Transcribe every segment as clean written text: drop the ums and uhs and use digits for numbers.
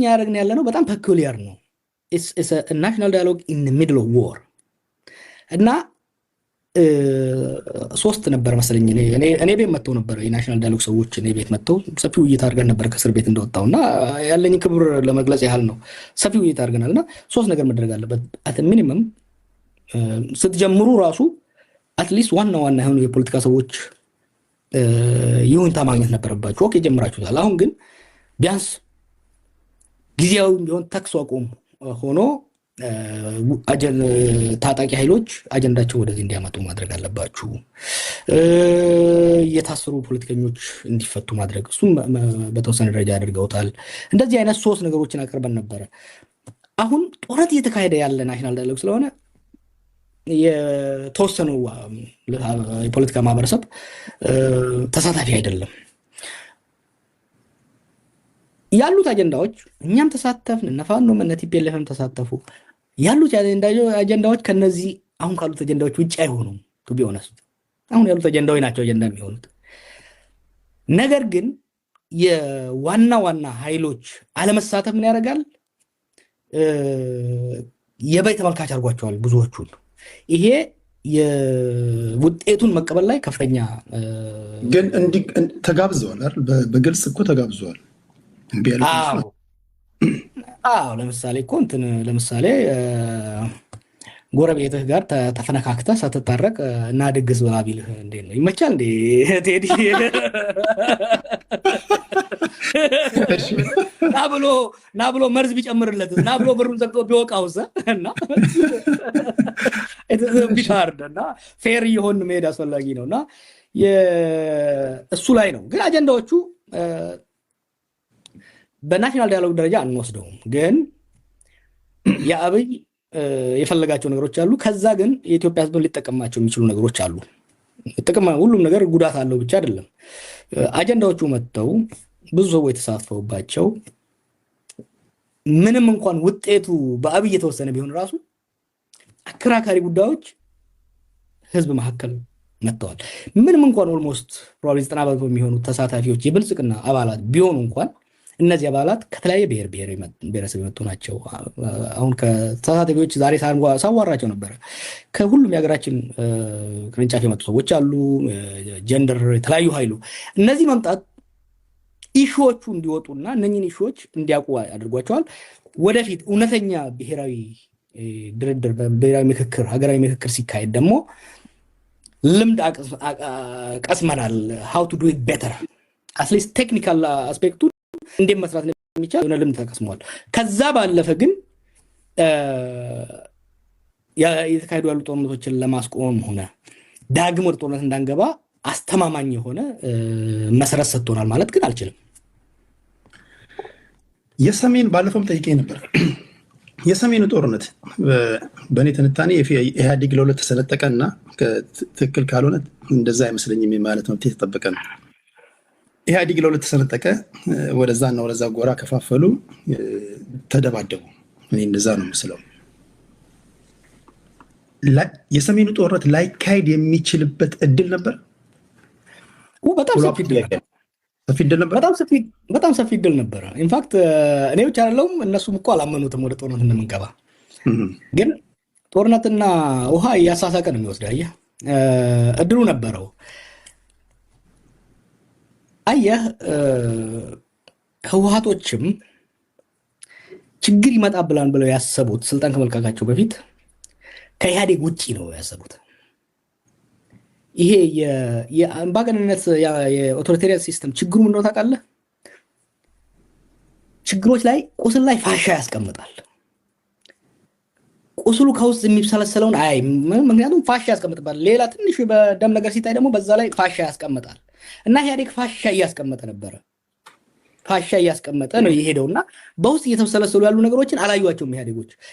ያደረግን ያለ ነው በጣም ፔኩሊያር ነው። ኢትስ አ ናሽናል ዳያሎግ ኢን ዘ ሚድል ኦፍ ዎር እና ሶስት ነበር መሰለኝ እኔ ቤት መጥተው ነበር የናሽናል ዳያሎግ ሰዎች እኔ ቤት መጥተው ሰፊ ውይይት አድርገን ነበር ከእስር ቤት እንደወጣውና ያለኝ ክብር ለመግለጽ ያህል ነው። ሰፊ ውይይት አድርገናልና ሶስት ነገር መደረግ አለበት። አት ሚኒመም ስትጀምሩ ራሱ አትሊስት ዋና የሆኑ የፖለቲካ ሰዎች ይሁንታ ማግኘት ነበረባችሁ። ኦኬ ጀምራችሁታል። አሁን ግን ቢያንስ ጊዜያዊ ቢሆን ተኩስ አቁም ሆኖ ታጣቂ ኃይሎች አጀንዳቸው ወደዚህ እንዲያመጡ ማድረግ አለባችሁ። የታሰሩ ፖለቲከኞች እንዲፈቱ ማድረግ እሱም በተወሰነ ደረጃ ያደርገውታል። እንደዚህ አይነት ሶስት ነገሮችን አቅርበን ነበረ። አሁን ጦርነት እየተካሄደ ያለ ናሽናል ዳያሎግ ስለሆነ የተወሰነው የፖለቲካ ማህበረሰብ ተሳታፊ አይደለም። ያሉት አጀንዳዎች እኛም ተሳተፍን፣ እነፋኖም እነ ቲፒኤልኤፍም ተሳተፉ። ያሉት አጀንዳዎች ከነዚህ አሁን ካሉት አጀንዳዎች ውጭ አይሆኑም። ቱ ቢ ኦነስት አሁን ያሉት አጀንዳዎች ናቸው አጀንዳ የሚሆኑት። ነገር ግን የዋና ኃይሎች አለመሳተፍ ምን ያደርጋል? የበይ ተመልካች አድርጓቸዋል ብዙዎቹን። ይሄ የውጤቱን መቀበል ላይ ከፍተኛ ግን ተጋብዘዋል። በግልጽ እኮ ተጋብዘዋል። ለምሳሌ እኮ ለምሳሌ ጎረቤትህ ጋር ተፈነካክተህ ሳትታረቅ እና ድግስ ብላ ቢልህ እንዴት ነው ይመቻል እንዴ? ቴዲ ና ብሎ መርዝ ቢጨምርለት ና ብሎ ብሩን ዘግቶ ቢወቃውስ እና ቢታርድ እና ፌር እየሆን መሄድ አስፈላጊ ነው እና እሱ ላይ ነው። ግን አጀንዳዎቹ በናሽናል ዳያሎግ ደረጃ አንወስደውም። ግን የአብይ የፈለጋቸው ነገሮች አሉ። ከዛ ግን የኢትዮጵያ ሕዝብ ሊጠቀማቸው የሚችሉ ነገሮች አሉ። ሁሉም ነገር ጉዳት አለው ብቻ አይደለም። አጀንዳዎቹ መጥተው ብዙ ሰዎች የተሳተፉባቸው ምንም እንኳን ውጤቱ በአብይ የተወሰነ ቢሆን ራሱ አከራካሪ ጉዳዮች ህዝብ መካከል መጥተዋል። ምንም እንኳን ኦልሞስት ፕሮባብሊ 90% የሚሆኑ ተሳታፊዎች የብልጽግና አባላት ቢሆኑ እንኳን እነዚህ አባላት ከተለያየ ብሔረሰብ የመጡ ናቸው። አሁን ከተሳታፊዎች ዛሬ ሳዋራቸው ነበረ። ከሁሉም የሀገራችን ቅርንጫፍ የመጡ ሰዎች አሉ። ጀንደር የተለያዩ ኃይሉ እነዚህ መምጣት ኢሹዎቹ እንዲወጡና እነኝን ኢሹዎች እንዲያውቁ አድርጓቸዋል። ወደፊት እውነተኛ ብሔራዊ ድርድር፣ ብሔራዊ ምክክር፣ ሀገራዊ ምክክር ሲካሄድ ደግሞ ልምድ ቀስመናል። ሃው ቱ ዱ ኢት ቤተር አትሊስት ቴክኒካል አስፔክቱ እንዴት መስራት እንደሚቻል የሆነ ልምድ ተቀስሟል። ከዛ ባለፈ ግን የተካሄዱ ያሉ ጦርነቶችን ለማስቆም ሆነ ዳግም ወደ ጦርነት እንዳንገባ አስተማማኝ የሆነ መሰረት ሰጥቶናል ማለት ግን አልችልም። የሰሜን ባለፈውም ጠይቄ ነበር። የሰሜኑ ጦርነት በእኔ ትንታኔ ኢህአዴግ ለሁለት ተሰነጠቀ እና ትክክል ካልሆነ እንደዛ አይመስለኝም ማለት ነው። የተጠበቀ ነው። ኢህአዴግ ለሁለት ተሰነጠቀ፣ ወደዛና ወደዛ ጎራ ከፋፈሉ፣ ተደባደቡ። እኔ እንደዛ ነው የምስለው። የሰሜኑ ጦርነት ላይካሄድ የሚችልበት እድል ነበር። በጣም ሰፊ እድል ነበረ። ኢንፋክት እኔ ብቻ አይደለሁም እነሱም እኮ አላመኑትም ወደ ጦርነት እንደምንገባ። ግን ጦርነትና ውሃ እያሳሳቀ ነው የሚወስደው። አየህ እድሉ ነበረው። አየህ ህወሓቶችም ችግር ይመጣብላል ብለው ያሰቡት ስልጣን ከመልቀቃቸው በፊት ከኢህአዴግ ውጪ ነው ያሰቡት። ይሄ የአምባገነንነት የኦቶሪታሪያን ሲስተም ችግሩ ምንድነው ታውቃለህ? ችግሮች ላይ ቁስል ላይ ፋሻ ያስቀምጣል። ቁስሉ ከውስጥ የሚብሰለሰለውን አይ ምክንያቱም ፋሻ ያስቀምጣል። ሌላ ትንሽ በደም ነገር ሲታይ ደግሞ በዛ ላይ ፋሻ ያስቀምጣል። እና ኢህአዴግ ፋሻ እያስቀመጠ ነበረ። ፋሻ እያስቀመጠ ነው የሄደውና በውስጥ እየተሰለሰሉ ያሉ ነገሮችን አላዩዋቸውም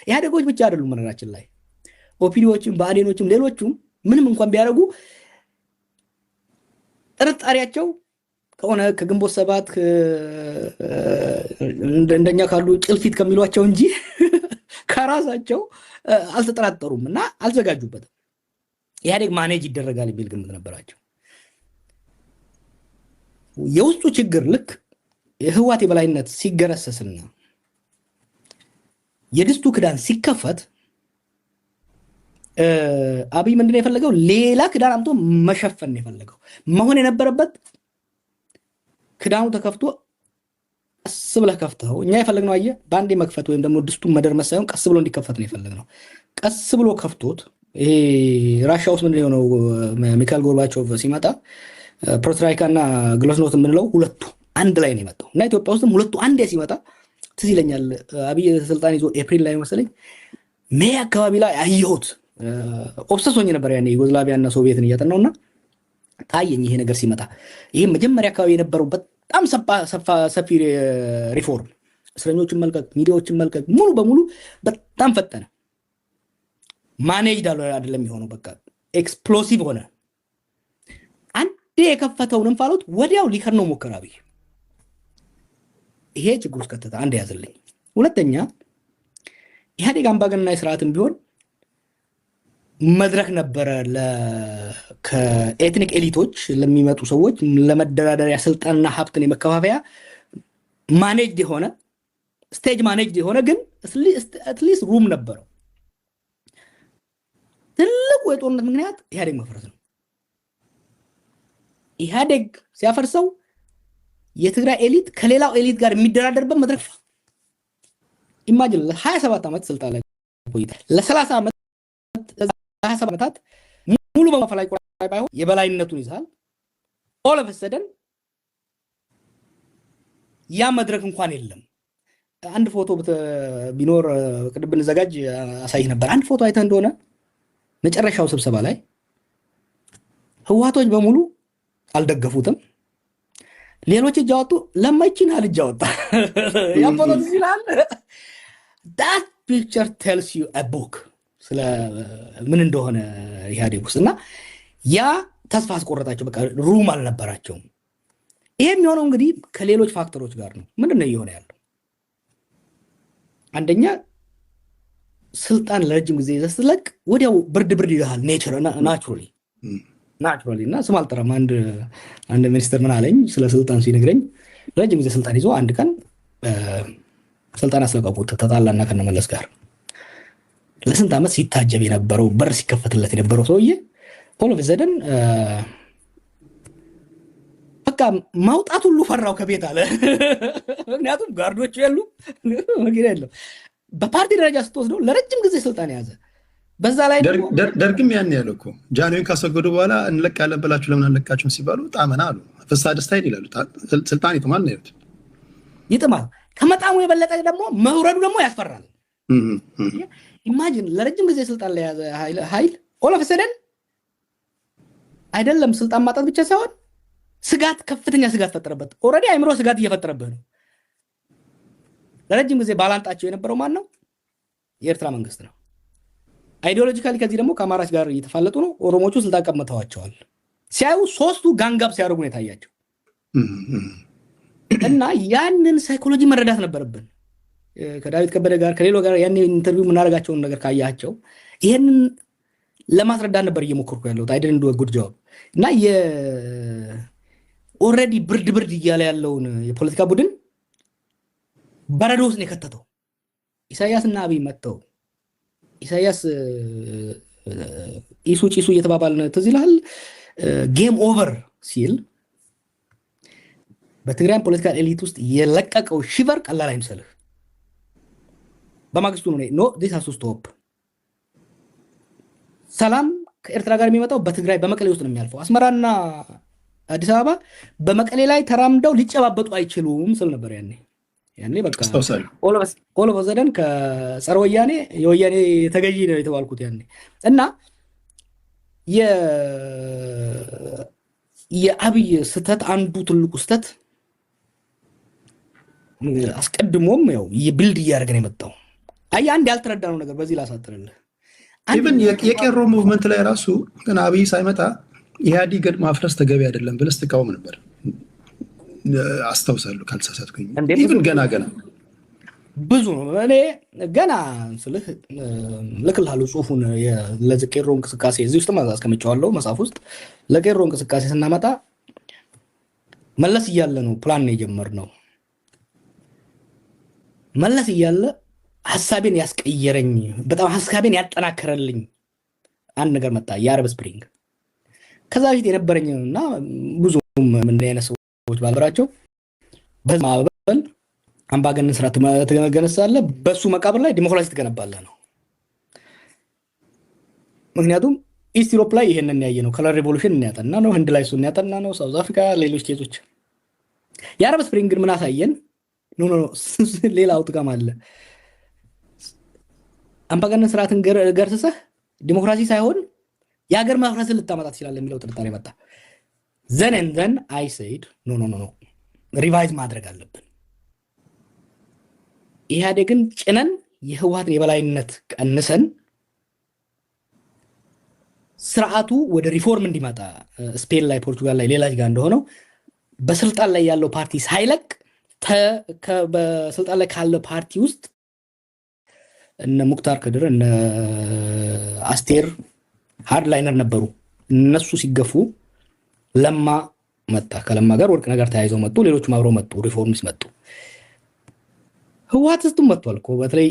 ኢህአዴጎች ብቻ አይደሉም። መነግራችን ላይ ኦፒዲዎችም ብአዴኖችም ሌሎቹም ምንም እንኳን ቢያደርጉ ጥርጣሬያቸው ከሆነ ከግንቦት ሰባት እንደኛ ካሉ ጭልፊት ከሚሏቸው እንጂ ከራሳቸው አልተጠራጠሩም እና አልዘጋጁበትም። ኢህአዴግ ማኔጅ ይደረጋል የሚል ግምት ነበራቸው። የውስጡ ችግር ልክ የህወሓት የበላይነት ሲገረሰስና የድስቱ ክዳን ሲከፈት አብይ ምንድነው የፈለገው? ሌላ ክዳን አምጥቶ መሸፈን ነው የፈለገው። መሆን የነበረበት ክዳኑ ተከፍቶ ቀስ ብለህ ከፍተው፣ እኛ የፈለግነው አየህ በአንዴ መክፈት ወይም ደግሞ ድስቱን መደርመስ ሳይሆን ቀስ ብሎ እንዲከፈት ነው የፈለግነው። ቀስ ብሎ ከፍቶት ይሄ ራሻ ውስጥ ምንድን የሆነው ሚካኤል ጎርባቾቭ ሲመጣ ፕሮትራይካ እና ግሎስኖት የምንለው ሁለቱ አንድ ላይ ነው የመጣው እና ኢትዮጵያ ውስጥም ሁለቱ አንድ ሲመጣ ትዝ ይለኛል። አብይ ስልጣን ይዞ ኤፕሪል ላይ መሰለኝ ሜይ አካባቢ ላይ አየሁት። ኦብሰስ ሆኜ ነበር ያኔ ዩጎዝላቪያ እና ሶቪየትን እያጠናውና ታየኝ ይሄ ነገር ሲመጣ። ይሄ መጀመሪያ አካባቢ የነበረው በጣም ሰፊ ሪፎርም፣ እስረኞችን መልቀቅ፣ ሚዲያዎችን መልቀቅ ሙሉ በሙሉ በጣም ፈጠነ። ማኔጅ አይደለም የሆነው፣ በቃ ኤክስፕሎሲቭ ሆነ። አንዴ የከፈተውን እንፋሎት ወዲያው ሊከርነው ሞከረ አብይ። ይሄ ችግር ውስጥ ከተታ። አንድ ያዝልኝ። ሁለተኛ ኢህአዴግ አምባገነናዊ ስርዓትም ቢሆን መድረክ ነበረ ከኤትኒክ ኤሊቶች ለሚመጡ ሰዎች ለመደራደሪያ ስልጣንና ሀብትን የመከፋፈያ ማኔጅድ የሆነ ስቴጅ ማኔጅድ የሆነ ግን አትሊስት ሩም ነበረው። ትልቁ የጦርነት ምክንያት ኢህአዴግ መፍረስ ነው። ኢህአዴግ ሲያፈርሰው የትግራይ ኤሊት ከሌላው ኤሊት ጋር የሚደራደርበት መድረክ ኢማጂን ለ27 ዓመት ስልጣን ላይ ቆይታ ለ30 ዓመት 27 ዓመታት ሙሉ በማፈላይ ቆራይ ባይሆን የበላይነቱን ይዛል። ኦል ኦፍ ሰደን ያ መድረክ እንኳን የለም። አንድ ፎቶ ቢኖር ቅድም ብንዘጋጅ አሳይ ነበር። አንድ ፎቶ አይተህ እንደሆነ መጨረሻው ስብሰባ ላይ ህወሓቶች በሙሉ አልደገፉትም። ሌሎች እጅ አወጡ። ለማይችን ልጅ አወጣ። ያ ፎቶ ይላል that picture tells you a book ስለ ምን እንደሆነ ኢህአዴግ ውስጥ እና ያ ተስፋ አስቆረጣቸው። በቃ ሩም አልነበራቸውም። ይሄ የሚሆነው እንግዲህ ከሌሎች ፋክተሮች ጋር ነው። ምንድነው እየሆነ ያለው? አንደኛ ስልጣን ለረጅም ጊዜ ስትለቅ ወዲያው ብርድ ይልሃል። ናቹራሊ እና ስም አልጠራም። አንድ ሚኒስትር ምን አለኝ ስለ ስልጣን ሲነግረኝ ረጅም ጊዜ ስልጣን ይዞ አንድ ቀን ስልጣን አስለቀቁት። ተጣላና ከነመለስ ጋር ለስንት ዓመት ሲታጀብ የነበረው በር ሲከፈትለት የነበረው ሰውዬ ኦል ኦፍ ዘደን በቃ ማውጣት ሁሉ ፈራው ከቤት አለ። ምክንያቱም ጋርዶቹ የሉ፣ መኪና የለም። በፓርቲ ደረጃ ስትወስደው ለረጅም ጊዜ ስልጣን የያዘ በዛ ላይ ደርግም ያን ያለው እኮ ጃንሆይን ካስወገዱ በኋላ እንለቃለን ብላችሁ ለምን አንለቃችሁም ሲባሉ ጣመና አሉ። ፍስሐ ደስታ ይላሉ። ስልጣን ይጥማል ነው ያሉት። ይጥማል። ከመጣሙ የበለጠ ደግሞ መውረዱ ደግሞ ያስፈራል። ኢማጂን ለረጅም ጊዜ ስልጣን ላይ ያዘ ኃይል ኦል ኦፍ ሰደን አይደለም ስልጣን ማጣት ብቻ ሳይሆን ስጋት፣ ከፍተኛ ስጋት ፈጠረበት። ኦልሬዲ አይምሮ ስጋት እየፈጠረበት ነው። ለረጅም ጊዜ ባላንጣቸው የነበረው ማን ነው? የኤርትራ መንግስት ነው። አይዲዮሎጂካሊ ከዚህ ደግሞ ከአማራች ጋር እየተፋለጡ ነው። ኦሮሞቹ ስልጣን ቀምተዋቸዋል። ሲያዩ ሶስቱ ጋንጋብ ሲያደርጉ ነው የታያቸው። እና ያንን ሳይኮሎጂ መረዳት ነበረብን። ከዳዊት ከበደ ጋር ከሌሎ ጋር ያን ኢንተርቪው የምናደርጋቸውን ነገር ካያቸው ይሄንን ለማስረዳት ነበር እየሞከርኩ ያለሁት። አይደል እንደ ጉድ ጆብ እና ኦልሬዲ ብርድ እያለ ያለውን የፖለቲካ ቡድን በረዶ ውስጥ ነው የከተተው። ኢሳያስና አብይ መጥተው ኢሳያስ ኢሱ ጭሱ እየተባባልን ትዝ ይልሃል። ጌም ኦቨር ሲል በትግራይ ፖለቲካል ኤሊት ውስጥ የለቀቀው ሽቨር ቀላል አይመስልህ። በማግስቱ ነው ዲስ ሃዝ ቱ ስቶፕ። ሰላም ከኤርትራ ጋር የሚመጣው በትግራይ በመቀሌ ውስጥ ነው የሚያልፈው። አስመራና አዲስ አበባ በመቀሌ ላይ ተራምደው ሊጨባበጡ አይችሉም ስል ነበር ያኔ በቃ ኦል ኦፍ ዘደን ከጸረ ወያኔ የወያኔ ተገዢ ነው የተባልኩት ያኔ። እና የአብይ ስተት አንዱ ትልቁ ስተት አስቀድሞም ያው የቢልድ እያደረገ ነው የመጣው። አንድ ያልተረዳነው ነገር በዚህ ላሳጥርልህ። ኢቭን የቄሮ ሙቭመንት ላይ ራሱ ግን አብይ ሳይመጣ ኢህአዴግን ማፍረስ ተገቢ አይደለም ብለህ ስትቃወም ነበር አስታውሳለሁ ካልተሳሳትኩኝ። ኢቭን ገና ብዙ ነው። እኔ ገና ስልህ ልክልሃለሁ ጽሁፉን ለቄሮ እንቅስቃሴ እዚህ ውስጥ አስቀምጬዋለሁ መጽሐፍ ውስጥ። ለቄሮ እንቅስቃሴ ስናመጣ መለስ እያለ ነው ፕላን ነው የጀመርነው። መለስ እያለ ሐሳቤን ያስቀየረኝ በጣም ሐሳቤን ያጠናከረልኝ አንድ ነገር መጣ፣ የአረብ ስፕሪንግ። ከዛ በፊት የነበረኝና ብዙም ምን አይነት ሰዎች ባልበራቸው በማበል አምባገነን ስርዓት ትገነሳለህ፣ በሱ መቃብር ላይ ዲሞክራሲ ትገነባለህ ነው። ምክንያቱም ኢስት ዩሮፕ ላይ ይሄንን ያየ ነው። ከለር ሪቮሉሽን እናያጠና ነው፣ ህንድ ላይ እሱን ያጠና ነው፣ ሳውዝ አፍሪካ፣ ሌሎች ኬዞች። የአረብ ስፕሪንግ ግን ምን አሳየን? ኖ ሌላ አውትካም አለ። አምባገነን ስርዓትን ገርስሰህ ዲሞክራሲ ሳይሆን የሀገር መፍረስን ልታመጣ ትችላለህ የሚለው ጥርጣሬ መጣ። ዘን አይ ሰይድ ኖ ሪቫይዝ ማድረግ አለብን። ኢህአዴግን ጭነን የህወሓትን የበላይነት ቀንሰን ስርዓቱ ወደ ሪፎርም እንዲመጣ ስፔን ላይ፣ ፖርቹጋል ላይ፣ ሌላ ጋር እንደሆነው በስልጣን ላይ ያለው ፓርቲ ሳይለቅ በስልጣን ላይ ካለው ፓርቲ ውስጥ እነ ሙክታር ከድር እነ አስቴር ሃርድ ላይነር ነበሩ። እነሱ ሲገፉ ለማ መጣ። ከለማ ጋር ወርቅ ነገር ተያይዘው መጡ። ሌሎችም አብረው መጡ። ሪፎርምስ መጡ። ህወሓት ውስጥም መጥቷል እኮ በተለይ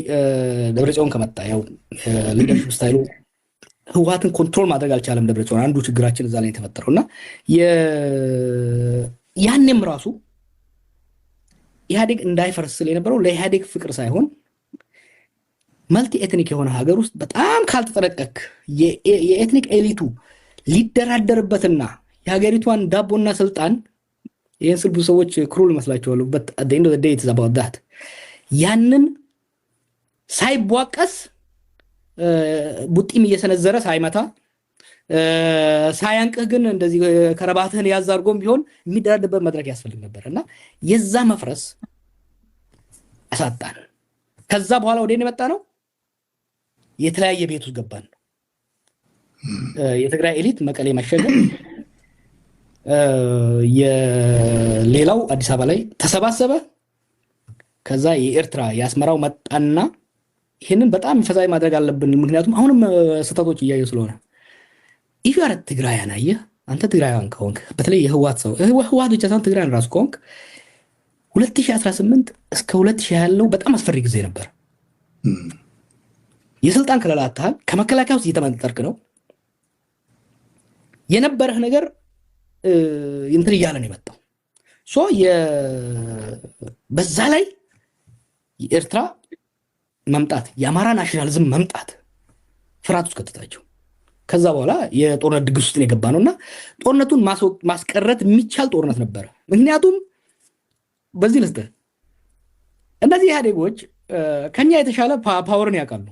ደብረጽዮን ከመጣ ያው ሊደርሺፕ ስታይሉ ህወሓትን ኮንትሮል ማድረግ አልቻለም ደብረጽዮን። አንዱ ችግራችን እዛ ላይ የተፈጠረውና ያኔም ራሱ ኢህአዴግ እንዳይፈርስል የነበረው ለኢህአዴግ ፍቅር ሳይሆን መልቲ ኤትኒክ የሆነ ሀገር ውስጥ በጣም ካልተጠነቀቅ የኤትኒክ ኤሊቱ ሊደራደርበትና የሀገሪቷን ዳቦና ስልጣን ይህን ስል ብዙ ሰዎች ክሩል መስላቸዋሉ። ያንን ሳይቧቀስ ቡጢም እየሰነዘረ ሳይመታ ሳያንቅህ ግን እንደዚህ ከረባትህን ያዝ አድርጎም ቢሆን የሚደራደርበት መድረክ ያስፈልግ ነበር እና የዛ መፍረስ አሳጣን። ከዛ በኋላ ወደ የመጣ ነው የተለያየ ቤት ውስጥ ገባን። የትግራይ ኤሊት መቀሌ መሸገ፣ የሌላው አዲስ አበባ ላይ ተሰባሰበ። ከዛ የኤርትራ የአስመራው መጣና ይሄንን በጣም ፈዛይ ማድረግ አለብን። ምክንያቱም አሁንም ስህተቶች እያዩ ስለሆነ ኢፋር ትግራያን አየህ አንተ ትግራያን ከሆንክ በተለይ የህወሓት ሰው ህወሓት ብቻ ሳይሆን ትግራያን ራሱ ከሆንክ 2018 እስከ 2020 ያለው በጣም አስፈሪ ጊዜ ነበር። የስልጣን ከለላ አታል ከመከላከያ ውስጥ እየተመንጠርክ ነው የነበረህ ነገር እንትን እያለ ነው የመጣው። በዛ ላይ የኤርትራ መምጣት የአማራ ናሽናሊዝም መምጣት ፍርሃት ውስጥ ከተታቸው። ከዛ በኋላ የጦርነት ድግስ ውስጥ የገባ ነውና ጦርነቱን ማስቀረት የሚቻል ጦርነት ነበር። ምክንያቱም በዚህ ልስጥ እነዚህ ኢህአዴጎች ከኛ የተሻለ ፓወርን ያውቃሉ።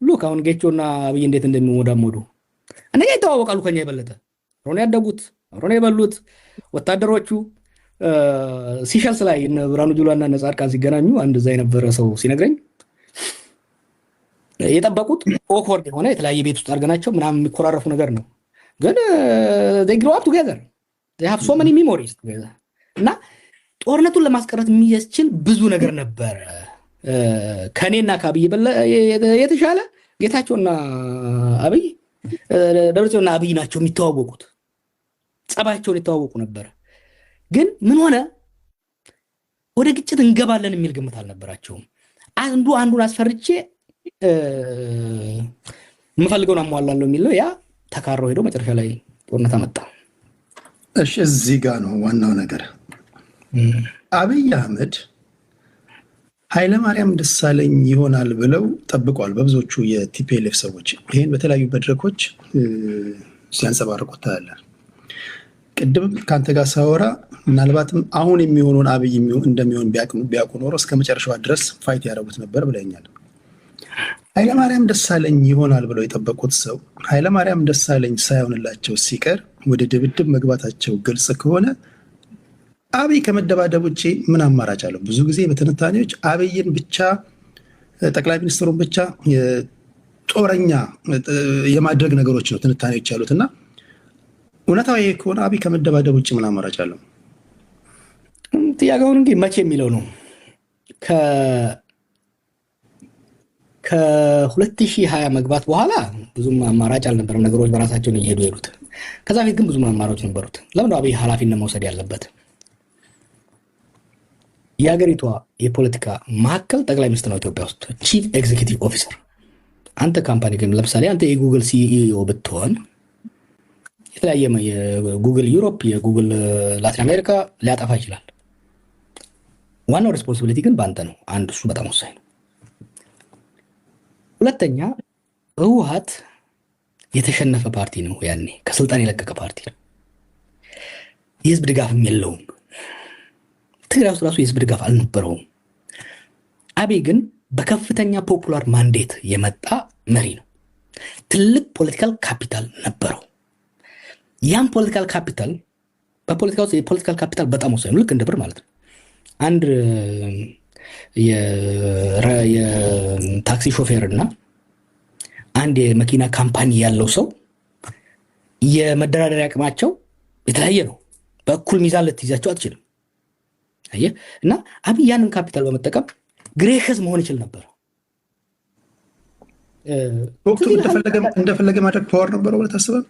ሉክ አሁን ጌቾና አብይ እንዴት እንደሚሞዳሞዱ እነኛ ይተዋወቃሉ ከኛ የበለጠ ሮኔ ያደጉት ሮኔ የበሉት ወታደሮቹ ሲሸልስ ላይ እነ ብርሃኑ ጁላና እነ ጻድቃን ሲገናኙ አንድ እዛ የነበረ ሰው ሲነግረኝ የጠበቁት ኦክወርድ የሆነ የተለያየ ቤት ውስጥ አድርገናቸው ምናምን የሚኮራረፉ ነገር ነው። ግን they grow up together, they have so many memories together እና ጦርነቱን ለማስቀረት የሚያስችል ብዙ ነገር ነበር። ከኔና ከአብይ የተሻለ ጌታቸውና አብይ ደብረጽዮንና አብይ ናቸው የሚተዋወቁት። ጸባያቸውን የተዋወቁ ነበር። ግን ምን ሆነ ወደ ግጭት እንገባለን የሚል ግምት አልነበራቸውም። አንዱን አስፈርቼ የምፈልገውን አሟላለሁ የሚለው ያ ተካረው ሄዶ መጨረሻ ላይ ጦርነት አመጣ። እሺ እዚህ ጋር ነው ዋናው ነገር። አብይ አህመድ ኃይለማርያም ደሳለኝ ይሆናል ብለው ጠብቀዋል በብዙዎቹ የቲፒኤልኤፍ ሰዎች። ይሄን በተለያዩ መድረኮች ሲያንጸባርቁት ታያለህ። ቅድም ካንተ ጋር ሳወራ ምናልባትም አሁን የሚሆነውን አብይ እንደሚሆን ቢያውቁ ኖሮ እስከ መጨረሻው ድረስ ፋይት ያደረጉት ነበር ብለኛል። ኃይለማርያም ደሳለኝ ይሆናል ብለው የጠበቁት ሰው ኃይለማርያም ደሳለኝ ሳይሆንላቸው ሲቀር ወደ ድብድብ መግባታቸው ግልጽ ከሆነ አብይ ከመደባደብ ውጭ ምን አማራጭ አለው? ብዙ ጊዜ በትንታኔዎች አብይን ብቻ ጠቅላይ ሚኒስትሩን ብቻ ጦረኛ የማድረግ ነገሮች ነው ትንታኔዎች ያሉትና እውነታው ይሄ ከሆነ አብይ ከመደባደብ ውጭ ምን አማራጭ አለው? ጥያቄውን እንግዲህ መቼ የሚለው ነው። ከ2020 መግባት በኋላ ብዙም አማራጭ አልነበረም። ነገሮች በራሳቸውን እየሄዱ ሄዱት። ከዛ በፊት ግን ብዙ አማራጮች ነበሩት። ለምን አብይ ኃላፊነት መውሰድ ያለበት? የሀገሪቷ የፖለቲካ ማዕከል ጠቅላይ ሚኒስትር ነው ኢትዮጵያ ውስጥ ቺፍ ኤግዚኪቲቭ ኦፊሰር። አንተ ካምፓኒ ግን ለምሳሌ አንተ የጉግል ሲኢኦ ብትሆን የተለያየ የጉግል ዩሮፕ የጉግል ላቲን አሜሪካ ሊያጠፋ ይችላል። ዋናው ሬስፖንሲቢሊቲ ግን በአንተ ነው። አንድ እሱ በጣም ወሳኝ ነው። ሁለተኛ ህወሓት የተሸነፈ ፓርቲ ነው። ያኔ ከስልጣን የለቀቀ ፓርቲ ነው። የህዝብ ድጋፍም የለውም። ትግራይ ውስጥ ራሱ የህዝብ ድጋፍ አልነበረውም። አብይ ግን በከፍተኛ ፖፑላር ማንዴት የመጣ መሪ ነው። ትልቅ ፖለቲካል ካፒታል ነበረው። ያም ፖለቲካል ካፒታል በፖለቲካ ውስጥ የፖለቲካል ካፒታል በጣም ወሳኝ ነው። ልክ እንደ ብር ማለት ነው። አንድ የታክሲ ሾፌር እና አንድ የመኪና ካምፓኒ ያለው ሰው የመደራደሪያ አቅማቸው የተለያየ ነው። በእኩል ሚዛን ልትይዛቸው አትችልም። አየህ። እና አብይ ያንን ካፒታል በመጠቀም ግሬሽስ መሆን ይችል ነበር። ወቅቱ እንደፈለገ ማድረግ ፓወር ነበረው ብለህ ታስባለህ?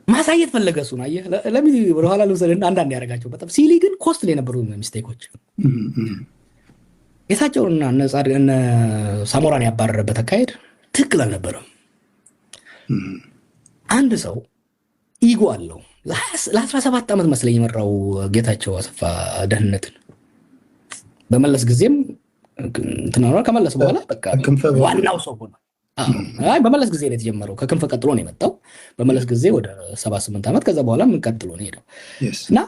ማሳየት ፈለገ እሱን። አየህ። ለምን ወደኋላ ልውሰድና አንዳንድ ያደረጋቸው በጣም ሲሊ ግን ኮስትሊ የነበሩ ሚስቴኮች ጌታቸውንና እነ ሳሞራን ያባረረበት አካሄድ ትክክል አልነበረም። አንድ ሰው ኢጎ አለው። ለ17 ዓመት መስለኝ የመራው ጌታቸው አሰፋ ደህንነትን በመለስ ጊዜም ከመለስ በኋላ በቃ ዋናው ሰው ሆነ። በመለስ ጊዜ ነው የተጀመረው። ከክንፈ ቀጥሎ ነው የመጣው። በመለስ ጊዜ ወደ 78 ዓመት ከዛ በኋላ ምን ቀጥሎ ነው ሄደው እና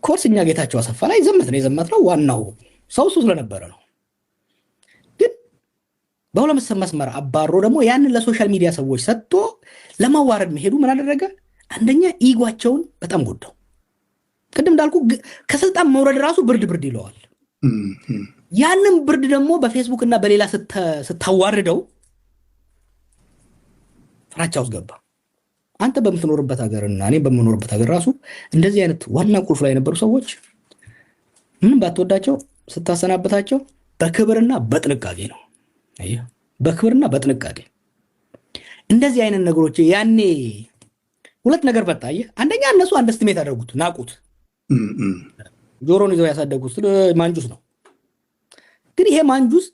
ኮርስ እኛ ጌታቸው አሰፋ ላይ የዘመትነው ዋናው ሰው እሱ ስለነበረ ነው። ግን በሁለት መስመር አባሮ ደግሞ ያንን ለሶሻል ሚዲያ ሰዎች ሰጥቶ ለማዋረድ መሄዱ ምን አደረገ? አንደኛ ኢጓቸውን በጣም ጎዳው። ቅድም እንዳልኩ ከስልጣን መውረድ ራሱ ብርድ ይለዋል። ያንን ብርድ ደግሞ በፌስቡክ እና በሌላ ስታዋርደው ፍራቻ ውስጥ ገባ። አንተ በምትኖርበት ሀገርና እኔ በምኖርበት ሀገር ራሱ እንደዚህ አይነት ዋና ቁልፍ ላይ የነበሩ ሰዎች ምን ባትወዳቸው ስታሰናበታቸው በክብርና በጥንቃቄ ነው። አየህ፣ በክብርና በጥንቃቄ እንደዚህ አይነት ነገሮች ያኔ ሁለት ነገር በታየ። አንደኛ እነሱ አንደስትሜት አደረጉት፣ ናቁት። ጆሮን ይዘው ያሳደጉት ማንጁስ ነው። ግን ይሄ ማንጁስ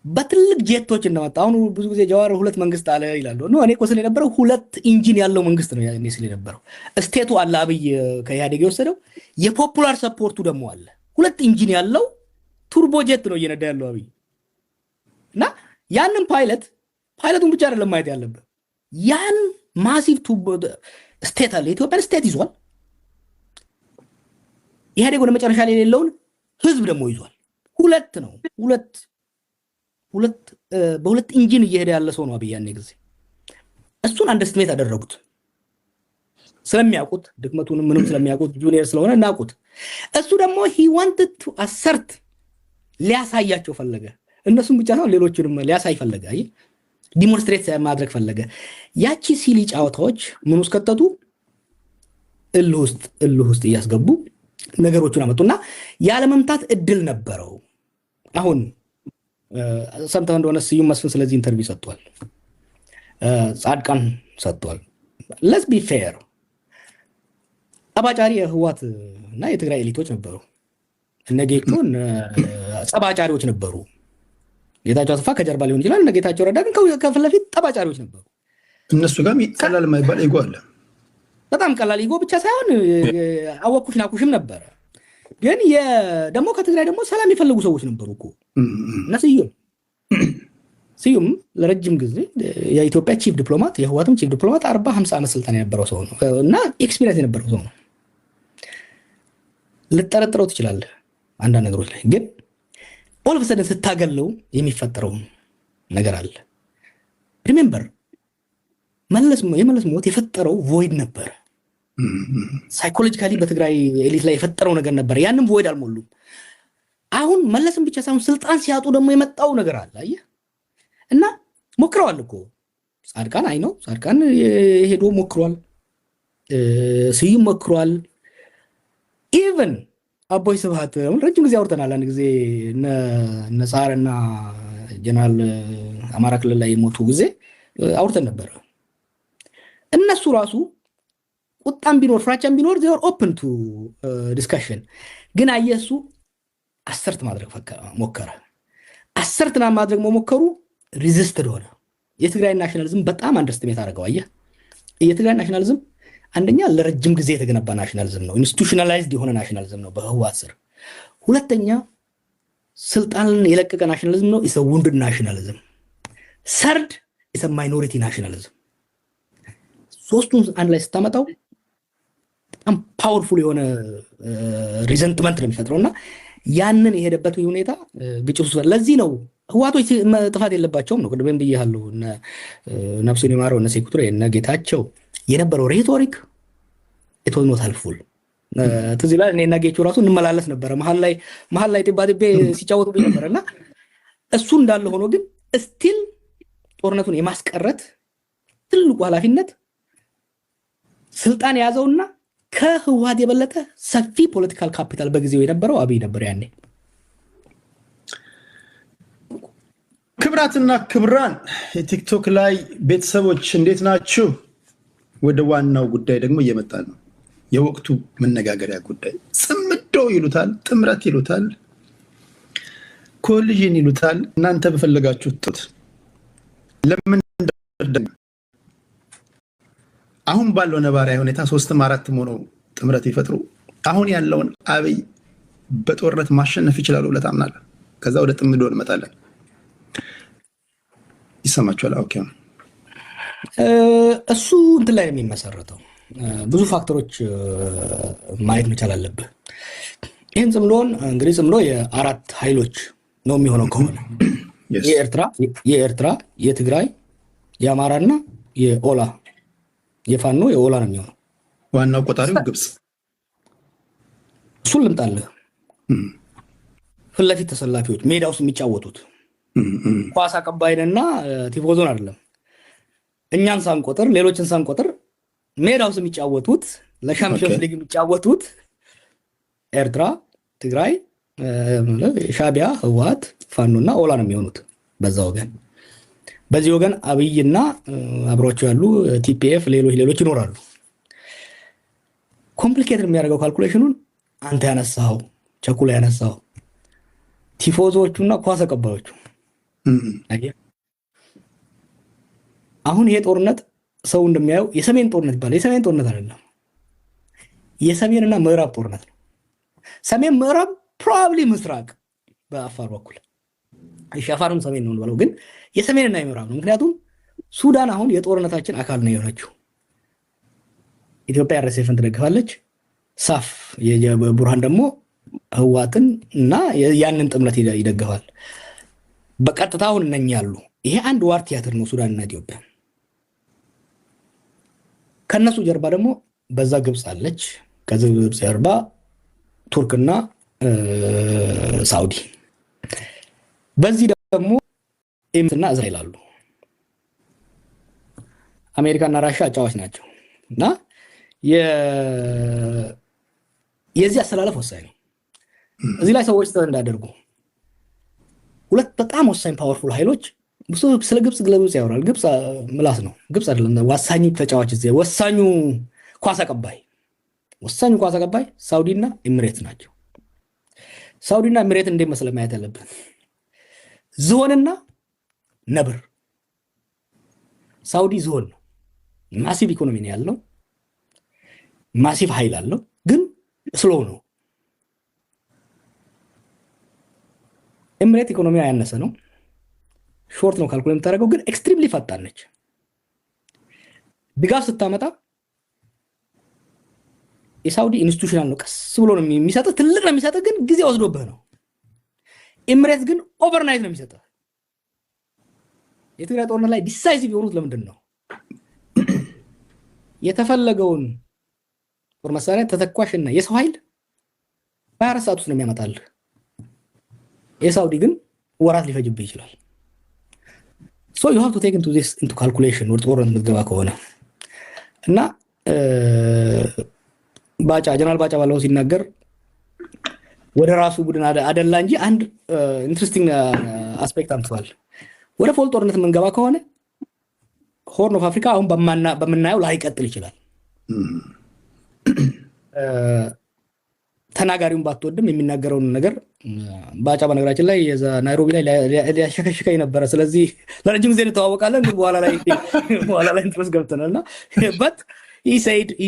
በትልቅ ጄቶች እንደመጣ አሁን ብዙ ጊዜ ጀዋር ሁለት መንግስት አለ ይላሉ። ነው እኔ ቆስል የነበረው ሁለት ኢንጂን ያለው መንግስት ነው ያኔ ስለ የነበረው። ስቴቱ አለ አብይ ከኢህአዴግ የወሰደው የፖፑላር ሰፖርቱ ደግሞ አለ። ሁለት ኢንጂን ያለው ቱርቦ ጄት ነው እየነዳ ያለው አብይ እና ያንን ፓይለቱን ብቻ አይደለም ማየት ያለበት። ያን ማሲቭ ቱርቦ ስቴት አለ። ኢትዮጵያ ስቴት ይዟል። ኢህአዴግ ወደ መጨረሻ ላይ የሌለውን ህዝብ ደግሞ ይዟል። ሁለት ነው በሁለት ኢንጂን እየሄደ ያለ ሰው ነው አብይ ያኔ ጊዜ። እሱን አንደስትሜት አደረጉት ስለሚያውቁት፣ ድክመቱን ምንም ስለሚያውቁት፣ ጁኒየር ስለሆነ እናውቁት። እሱ ደግሞ he wanted to assert ሊያሳያቸው ፈለገ። እነሱም ብቻ ሳይሆን ሌሎችንም ሊያሳይ ፈለገ። አይ ዲሞንስትሬት ማድረግ ፈለገ። ያቺ ሲሊ ጫዋታዎች ምን ውስጥ ከተቱ? እልህ ውስጥ እያስገቡ ነገሮቹን አመጡና ያለመምታት እድል ነበረው። አሁን ሰምተህ እንደሆነ ስዩም መስፍን ስለዚህ ኢንተርቪው ሰጥቷል። ጻድቃን ሰጥቷል። let's be fair ጠባጫሪ የህወሓት እና የትግራይ ኤሊቶች ነበሩ። እነ ጌቾን ጠባጫሪዎች ነበሩ። ጌታቸው አሰፋ ከጀርባ ሊሆን ይችላል። እነ ጌታቸው ረዳ ግን ከፊት ለፊት ጠባጫሪዎች ነበሩ። እነሱ ጋር ቀላል የማይባል ኢጎ አለ። በጣም ቀላል ኢጎ ብቻ ሳይሆን አወኩሽ ናኩሽም ነበረ። ግን ደግሞ ከትግራይ ደግሞ ሰላም የፈለጉ ሰዎች ነበሩ እኮ እና ስዩም ለረጅም ጊዜ የኢትዮጵያ ቺፍ ዲፕሎማት የህወሓትም ቺፍ ዲፕሎማት 40-50 ዓመት ስልጣን የነበረው ሰው ነው እና ኤክስፒሪየንስ የነበረው ሰው ነው። ልጠረጥረው ትችላለህ አንዳንድ ነገሮች ላይ። ግን ኦል ኦፍ ሰደን ስታገለው የሚፈጠረው ነገር አለ። ሪሜምበር የመለስ ሞት የፈጠረው ቮይድ ነበር። ሳይኮሎጂካሊ በትግራይ ኤሊት ላይ የፈጠረው ነገር ነበር። ያንም ቮይድ አልሞሉም። አሁን መለስም ብቻ ሳይሆን ስልጣን ሲያጡ ደግሞ የመጣው ነገር አለ። አየህ እና ሞክረዋል እኮ ጻድቃን ጻድቃን ሄዶ ሞክሯል። ስዩም ሞክሯል። ኢቨን አቦይ ስብሃት ረጅም ጊዜ አውርተናል። አንድ ጊዜ እነ ጻርና ጀነራል አማራ ክልል ላይ የሞቱ ጊዜ አውርተን ነበረ። እነሱ ራሱ ቁጣም ቢኖር ፍራቻም ቢኖር they are open to discussion። ግን አየሱ አሰርት ማድረግ ሞከረ። አሰርትና ማድረግ መሞከሩ ሪዚስትድ ሆነ። የትግራይ ናሽናሊዝም በጣም አንደርስቲሜት አደረገው። አየህ የትግራይ ናሽናሊዝም አንደኛ ለረጅም ጊዜ የተገነባ ናሽናሊዝም ነው፣ ኢንስቲቱሽናላይዝድ የሆነ ናሽናሊዝም ነው በህወሓት ስር። ሁለተኛ ስልጣንን የለቀቀ ናሽናሊዝም ነው፣ ኢስ አ ውንድድ ናሽናሊዝም። ሰርድ ኢስ አ ማይኖሪቲ ናሽናሊዝም። ሶስቱን አንድ ላይ ስታመጣው በጣም ፓወርፉል የሆነ ሪዘንትመንት ነው የሚፈጥረውና ያንን የሄደበት ሁኔታ ግጭቱ ለዚህ ነው ህወሓቶች ጥፋት የለባቸውም ነው። ቅድም ብያለሁ ነፍሱን ይማረው እነ ሴኩቱሬ እነ ጌታቸው የነበረው ሬቶሪክ ኢት ዋዝ ኖት ሄልፕፉል። ትዝ ይላል እኔና ጌቹ ራሱ እንመላለስ ነበረ መሀል ላይ ጥባጥቤ ሲጫወቱ ነበርና እሱ እንዳለ ሆኖ ግን ስቲል ጦርነቱን የማስቀረት ትልቁ ኃላፊነት ስልጣን የያዘውና ከህወሓት የበለጠ ሰፊ ፖለቲካል ካፒታል በጊዜው የነበረው አብይ ነበር ያኔ። ክብራትና ክብራን የቲክቶክ ላይ ቤተሰቦች እንዴት ናችሁ? ወደ ዋናው ጉዳይ ደግሞ እየመጣን ነው። የወቅቱ መነጋገሪያ ጉዳይ ጽምዶ ይሉታል፣ ጥምረት ይሉታል፣ ኮሊዥን ይሉታል። እናንተ በፈለጋችሁት ለምን አሁን ባለው ነባራዊ ሁኔታ 3ም 4ም ሆነው ጥምረት ይፈጥሩ አሁን ያለውን አብይ በጦርነት ማሸነፍ ይችላሉ ብለህ ታምናለህ? ከዛ ወደ ጥምዶ እንመጣለን። ይሰማችኋል? ኦኬ። እሱ እንትን ላይ የሚመሰረተው ብዙ ፋክተሮች ማየት መቻል አለብህ። ይህን ጽምዶን እንግዲህ ጽምዶ የአራት ኃይሎች ነው የሚሆነው ከሆነ የኤርትራ፣ የትግራይ፣ የአማራና የኦላ የፋኖ የኦላ ነው የሚሆነው። ዋናው ቆጣሪው ግብጽ። እሱን ልምጣልህ። ፊት ለፊት ተሰላፊዎች ሜዳ ውስጥ የሚጫወቱት ኳስ አቀባይንና ቲፎዞን አይደለም። እኛን ሳንቆጥር ሌሎችን ሳንቆጥር ሜዳ ውስጥ የሚጫወቱት ለሻምፒዮንስ ሊግ የሚጫወቱት ኤርትራ፣ ትግራይ፣ ሻቢያ፣ ህወሓት፣ ፋኖና ኦላ ነው የሚሆኑት በዛ ወገን። በዚህ ወገን አብይና አብሮቹ ያሉ ቲፒኤፍ ሌሎች ይኖራሉ። ኮምፕሊኬትድ የሚያደርገው ካልኩሌሽኑን አንተ ያነሳው ቸኩላ ያነሳው ቲፎዞቹና ኳስ አቀባዮቹ። አሁን ይሄ ጦርነት ሰው እንደሚያየው የሰሜን ጦርነት ይባላል። የሰሜን ጦርነት አይደለም፣ የሰሜንና ምዕራብ ጦርነት ነው። ሰሜን ምዕራብ ፕሮባብሊ ምስራቅ በአፋር በኩል አፋርም ሰሜን ነው ብለው፣ ግን የሰሜንና የምዕራብ ነው። ምክንያቱም ሱዳን አሁን የጦርነታችን አካል ነው የሆነችው። ኢትዮጵያ RSFን ትደግፋለች። ሳፍ የቡርሃን ደግሞ ህወሓትን እና ያንን ጥምረት ይደግፋል በቀጥታ። አሁን እነኛ ያሉ ይሄ አንድ ዋር ቲያትር ነው ሱዳንና ኢትዮጵያ። ከነሱ ጀርባ ደግሞ በዛ ግብጽ አለች። ከዚህ ግብጽ ጀርባ ቱርክና ሳውዲ፣ በዚህ ደግሞ ኤምትና እስራኤል አሉ። አሜሪካና ራሻ አጫዋች ናቸው እና የዚህ አሰላለፍ ወሳኝ ነው። እዚህ ላይ ሰዎች እንዳደርጉ ሁለት በጣም ወሳኝ ፓወርፉል ኃይሎች ስለ ግብጽ ግለብጽ ያወራል። ግብጽ ምላስ ነው። ግብጽ አይደለም ወሳኙ ተጫዋች እዚህ ወሳኙ ኳስ አቀባይ ሳውዲና ኤሚሬት ናቸው። ሳውዲና ኤሚሬት እንዴት መስለ ማየት ያለብን ዝሆንና ነብር። ሳውዲ ዝሆን ነው፣ ማሲቭ ኢኮኖሚ ነው ያለው፣ ማሲቭ ኃይል አለው፣ ግን ስሎው ነው። ኤሚሬት ኢኮኖሚያ ያነሰ ነው፣ ሾርት ነው ካልኩሌት የምታደርገው፣ ግን ኤክስትሪምሊ ፈጣን ነች። ድጋፍ ስታመጣ የሳውዲ ኢንስቲቱሽናል ነው፣ ቀስ ብሎ ነው የሚሰጥህ፣ ትልቅ ነው የሚሰጥህ፣ ግን ጊዜ ወስዶብህ ነው። ኤሚሬት ግን ኦቨርናይት ነው የሚሰጥህ። የትግራይ ጦርነት ላይ ዲሳይሲቭ የሆኑት ለምንድን ነው? የተፈለገውን ጦር መሳሪያ ተተኳሽና የሰው ኃይል በ24 ሰዓት ውስጥ ነው የሚያመጣልህ። የሳውዲ ግን ወራት ሊፈጅብህ ይችላል። so you have to take into this into calculation ወደ ጦርነት ምትገባ ከሆነ እና ጀነራል ባጫ ባለው ሲናገር ወደ ራሱ ቡድን አደላ እንጂ አንድ ኢንትረስቲንግ አስፔክት አምጥቷል። ወደ ፎል ጦርነት የምንገባ ከሆነ ሆርን ኦፍ አፍሪካ አሁን በምናየው ላይቀጥል ይችላል። ተናጋሪውን ባትወድም የሚናገረውን ነገር ባጫ በነገራችን ላይ የዛ ናይሮቢ ላይ ሊያሸከሽከኝ ነበረ። ስለዚህ ለረጅም ጊዜ እንተዋወቃለን፣ ግን በኋላ ላይ ኢንትረስት ገብተናል እና በት he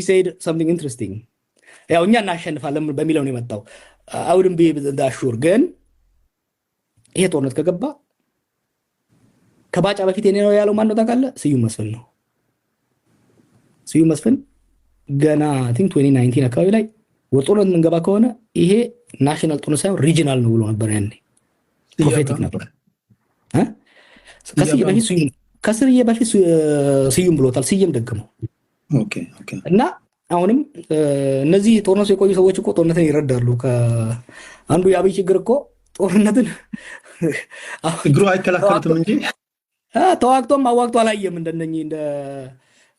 said something interesting። ያው እኛ እናሸንፋለን በሚለው ነው የመጣው። አውድን ቢ ዳሹር ግን ይሄ ጦርነት ከገባ ከባጫ በፊት የኔ ነው ያለው ማን ነው ታውቃለህ? ስዩም መስፍን ነው። ስዩም መስፍን ገና አይ ቲንክ 2019 አካባቢ ላይ ወደ ጦርነት የምንገባ ከሆነ ይሄ ናሽናል ጦርነት ሳይሆን ሪጂናል ነው ብሎ ነበር። ያኔ ፕሮፌቲክ ነበር። ከስርዬ በፊት ስዩም ብሎታል። ስዩም ደግመው እና አሁንም እነዚህ ጦርነቱ የቆዩ ሰዎች እኮ ጦርነትን ይረዳሉ። አንዱ የአብይ ችግር እኮ ጦርነትን እግሩ አይከላከሉትም እንጂ ተዋግቶም አዋግቶ አላየም። እንደነኚህ እንደ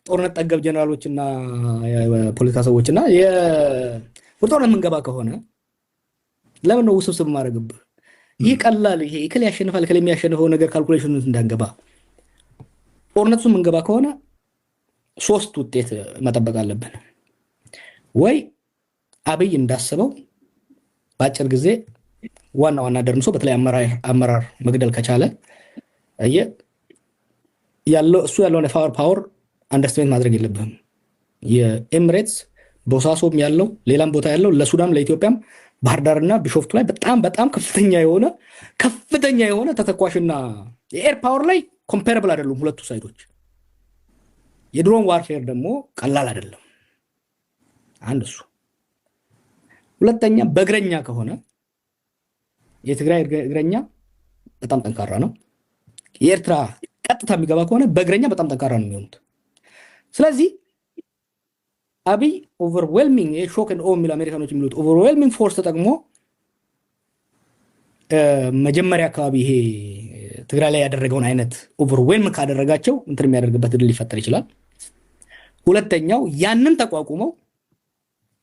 ጦርነት ጠገብ ጀነራሎች እና የፖለቲካ ሰዎች እና ወደ ጦርነት የምንገባ ከሆነ ለምን ነው ውስብስብ ማድረግብህ? ይህ ቀላል ይሄ እከሌ ያሸንፋል እከሌ የሚያሸንፈው ነገር ካልኩሌሽን እንዳንገባ። ጦርነቱ የምንገባ ከሆነ 3 ውጤት መጠበቅ አለብን። ወይ አብይ እንዳስበው በአጭር ጊዜ ዋና ደርምሶ በተለይ አመራር መግደል ከቻለ እሱ ያለውን ፓወር አንደርስታንድ ማድረግ የለብህም። የኤሚሬትስ ቦሳሶም ያለው ሌላም ቦታ ያለው ለሱዳን ለኢትዮጵያም ባህር ዳርና ቢሾፍቱ ላይ በጣም ከፍተኛ የሆነ ተተኳሽና የኤር ፓወር ላይ ኮምፓረብል አይደሉም ሁለቱ ሳይዶች። የድሮን ዋርፌር ደግሞ ቀላል አይደለም። አንድ እሱ። ሁለተኛ በእግረኛ ከሆነ የትግራይ እግረኛ በጣም ጠንካራ ነው። የኤርትራ ቀጥታ የሚገባ ከሆነ በእግረኛ በጣም ጠንካራ ነው የሚሆኑት። ስለዚህ አብይ ኦቨርዌልሚንግ ሾክ ኤንድ ኦ የሚሉ አሜሪካኖች የሚሉት ኦቨርዌልሚንግ ፎርስ ተጠቅሞ መጀመሪያ አካባቢ ይሄ ትግራይ ላይ ያደረገውን አይነት ኦቨርዌልም ካደረጋቸው እንትን የሚያደርግበት እድል ሊፈጠር ይችላል። ሁለተኛው ያንን ተቋቁመው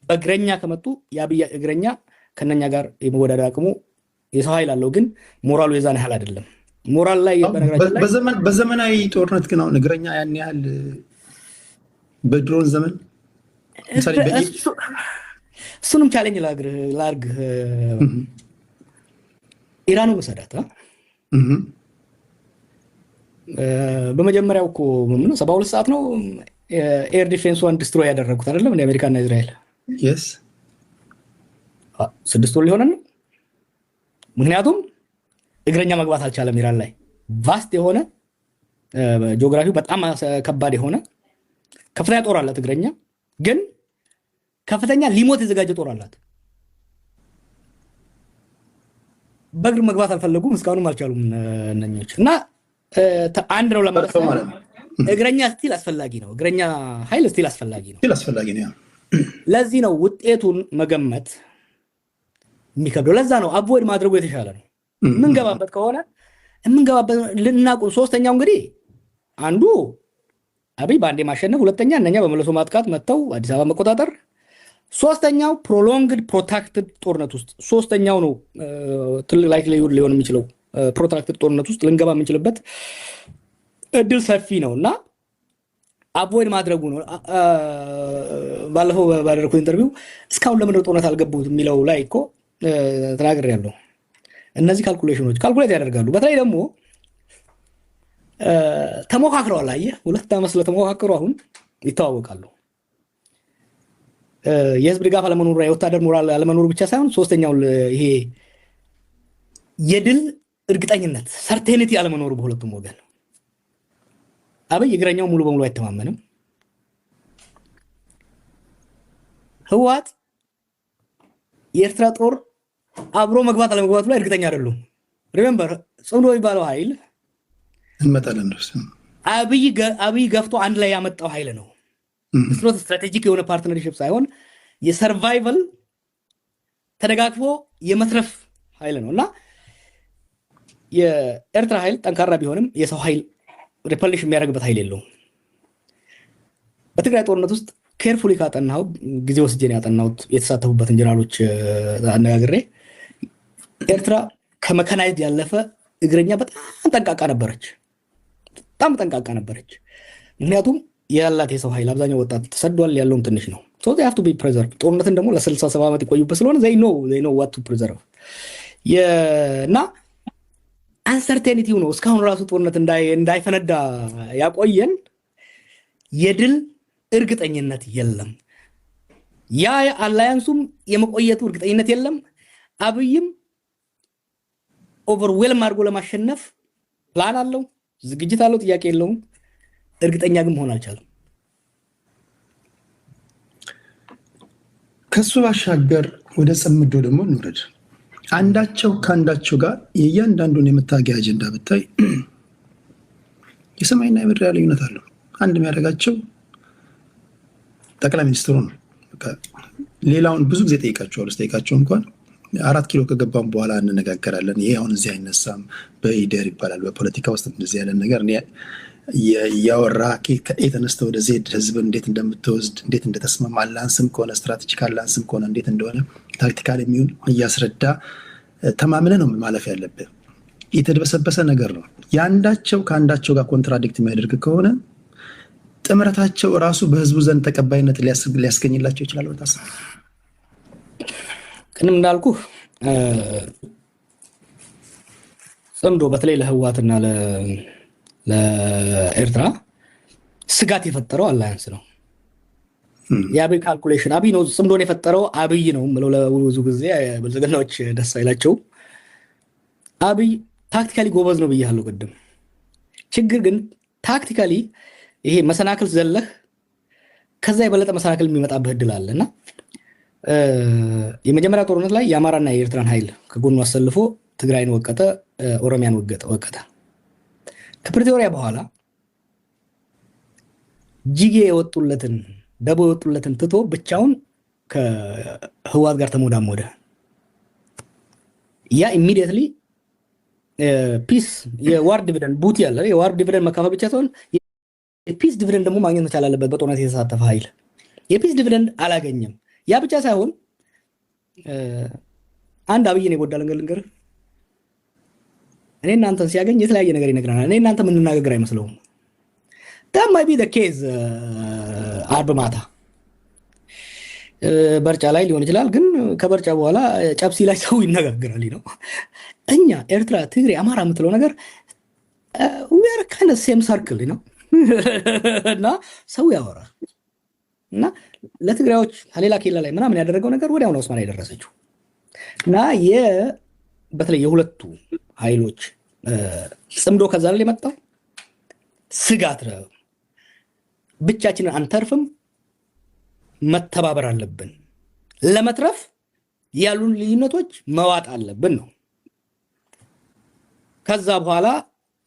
በእግረኛ ከመጡ የአብይ እግረኛ ከነኛ ጋር የመወዳደር አቅሙ የሰው ኃይል አለው፣ ግን ሞራሉ የዛን ያህል አይደለም። ሞራል ላይ በዘመናዊ ጦርነት ግን አሁን እግረኛ ያን ያህል በድሮን ዘመን እሱንም ቻሌንጅ ላርግ ኢራኑ መሰዳት በመጀመሪያው እኮ 72 ሰዓት ነው ኤር ዲፌንስዋን ዲስትሮይ ያደረጉት አይደለም እንደ አሜሪካና እስራኤል። 6 ወር ሊሆን ነው። ምክንያቱም እግረኛ መግባት አልቻለም ኢራን ላይ። ቫስት የሆነ ጂኦግራፊው በጣም ከባድ የሆነ ከፍተኛ ጦር አላት እግረኛ፣ ግን ከፍተኛ ሊሞት የዘጋጀ ጦር አላት። በእግር መግባት አልፈለጉም፣ እስካሁንም አልቻሉም እነኞች። እና አንድ ነው ለማለት እግረኛ ስቲል አስፈላጊ ነው። እግረኛ ኃይል ስቲል አስፈላጊ ነው። ለዚህ ነው ውጤቱን መገመት የሚከብደው። ለዛ ነው አቮይድ ማድረጉ የተሻለ ነው። የምንገባበት ከሆነ የምንገባበት ልናቁም። ሶስተኛው እንግዲህ አንዱ አብይ በአንዴ ማሸነፍ፣ ሁለተኛ እነኛ በመለሶ ማጥቃት መጥተው አዲስ አበባ መቆጣጠር፣ ሶስተኛው ፕሮሎንግድ ፕሮታክትድ ጦርነት ውስጥ ሶስተኛው ነው ትልቅ ላይክ ሊሆን የሚችለው ፕሮትራክትድ ጦርነት ውስጥ ልንገባ የምንችልበት እድል ሰፊ ነው እና አቮይድ ማድረጉ ነው። ባለፈው ባደረኩት ኢንተርቪው እስካሁን ለምን ጦርነት አልገቡት የሚለው ላይ እኮ ተናግሬያለሁ። እነዚህ ካልኩሌሽኖች ካልኩሌት ያደርጋሉ። በተለይ ደግሞ ተሞካክረዋል። አየህ 2 ዓመት ስለተሞካከሩ አሁን ይተዋወቃሉ። የህዝብ ድጋፍ አለመኖሩ፣ የወታደር ሞራል አለመኖሩ ብቻ ሳይሆን ሶስተኛው ይሄ የድል እርግጠኝነት ሰርቴኒቲ አለመኖሩ በሁለቱም ወገን። አብይ እግረኛው ሙሉ በሙሉ አይተማመንም። ህወሓት የኤርትራ ጦር አብሮ መግባት አለመግባቱ ላይ እርግጠኛ አይደሉም። ሪሜምበር ጽምዶ የሚባለው ኃይል እንመጣለን። አብይ ገፍቶ አንድ ላይ ያመጣው ኃይል ነው። ስኖት ስትራቴጂክ የሆነ ፓርትነርሺፕ ሳይሆን የሰርቫይቫል ተደጋግፎ የመትረፍ ኃይል ነው እና የኤርትራ ኃይል ጠንካራ ቢሆንም የሰው ኃይል ሪፐልሽ የሚያደርግበት ኃይል የለውም። በትግራይ ጦርነት ውስጥ ኬርፉሊ ካጠናው ጊዜ ወስጄን ያጠናሁት የተሳተፉበትን ጀነራሎች አነጋግሬ ኤርትራ ከመካናይዝድ ያለፈ እግረኛ በጣም ጠንቃቃ ነበረች። ምክንያቱም ያላት የሰው ኃይል አብዛኛው ወጣት ተሰዷል፣ ያለውም ትንሽ ነው። ሶ they have to be preserved። ጦርነትን ደግሞ ለ67 ዓመት ይቆዩበት ስለሆነ they know what to preserve እና አንሰርቴኒቲው ነው እስካሁን ራሱ ጦርነት እንዳይፈነዳ ያቆየን። የድል እርግጠኝነት የለም። ያ አላያንሱም የመቆየቱ እርግጠኝነት የለም። አብይም ኦቨርዌልም አድርጎ ለማሸነፍ ፕላን አለው፣ ዝግጅት አለው፣ ጥያቄ የለውም። እርግጠኛ ግን መሆን አልቻለም። ከሱ ባሻገር ወደ ጽምዶ ደግሞ እንውረድ። አንዳቸው ከአንዳቸው ጋር የእያንዳንዱን የመታገያ አጀንዳ ብታይ የሰማይና የምድር ልዩነት አለው። አንድ የሚያደርጋቸው ጠቅላይ ሚኒስትሩ ነው። ሌላውን ብዙ ጊዜ ጠይቃቸው እንኳን 4 ኪሎ ከገባም በኋላ እንነጋገራለን። ይሄ አሁን እዚህ አይነሳም፣ በኢደር ይባላል። በፖለቲካ ውስጥ እንደዚህ ያለ ነገር እያወራ ከኤ ተነስተ ወደ ዜድ ህዝብን እንዴት እንደምትወስድ እንዴት እንደተስማማ አላንስም ከሆነ ስትራቴጂክ አላንስም ከሆነ እንዴት እንደሆነ ታክቲካል የሚሆን እያስረዳ ተማምነ ነው ማለፍ ያለብህ። የተደበሰበሰ ነገር ነው። የአንዳቸው ከአንዳቸው ጋር ኮንትራዲክት የሚያደርግ ከሆነ ጥምረታቸው ራሱ በህዝቡ ዘንድ ተቀባይነት ሊያስገኝላቸው ይችላል። ታስብ ቅድም እንዳልኩ ጽምዶ በተለይ ለህወሓትና ለኤርትራ ስጋት የፈጠረው አላያንስ ነው። የአብይ ካልኩሌሽን አብይ ነው ጽምዶን የፈጠረው አብይ ነው ምለው ለብዙ ጊዜ ብልጽግናዎች ደስ አይላቸው። አብይ ታክቲካሊ ጎበዝ ነው ብያለሁ ቅድም። ችግር ግን ታክቲካሊ ይሄ መሰናክል ዘለህ ከዛ የበለጠ መሰናክል የሚመጣበት እድል አለና የመጀመሪያ ጦርነት ላይ የአማራና የኤርትራን ኃይል ከጎኑ አሰልፎ ትግራይን ወቀተ፣ ኦሮሚያን ወቀተ። ከፕሪቶሪያ በኋላ ጂጌ የወጡለትን ደቦ የወጡለትን ትቶ ብቻውን ከህወሓት ጋር ተሞዳሞደ። ያ ኢሚዲየትሊ ፒስ የዋር ዲቪደንድ ቡቲ ያለ የዋር ዲቪደንድ መካፈል ብቻ ሳይሆን የፒስ ዲቪደንድ ደግሞ ማግኘት መቻል አለበት። በጦርነት የተሳተፈ ኃይል የፒስ ዲቪደንድ አላገኘም። ያ ብቻ ሳይሆን አንድ አብይን የጎዳ ልንገር እኔ እናንተን ሲያገኝ የተለያየ ነገር ይነግረናል። እኔ እናንተ የምንናገር አይመስለውም። that might be the case አርብ ማታ በርጫ ላይ ሊሆን ይችላል። ግን ከበርጫ በኋላ ጨብሲ ላይ ሰው ይነጋገራል ነው። እኛ ኤርትራ፣ ትግሬ፣ አማራ የምትለው ነገር we are kind of same circle ነው እና ሰው ያወራል እና ለትግራዮች ሌላ ኬላ ላይ ምናምን ያደረገው ነገር ወዲያው ነው ኡስማን ያደረሰችው እና በተለይ የሁለቱ ኃይሎች ጽምዶ ከዛ ላይ የመጣው ስጋት ነው። ብቻችንን አንተርፍም፣ መተባበር አለብን፣ ለመትረፍ ያሉን ልዩነቶች መዋጥ አለብን ነው። ከዛ በኋላ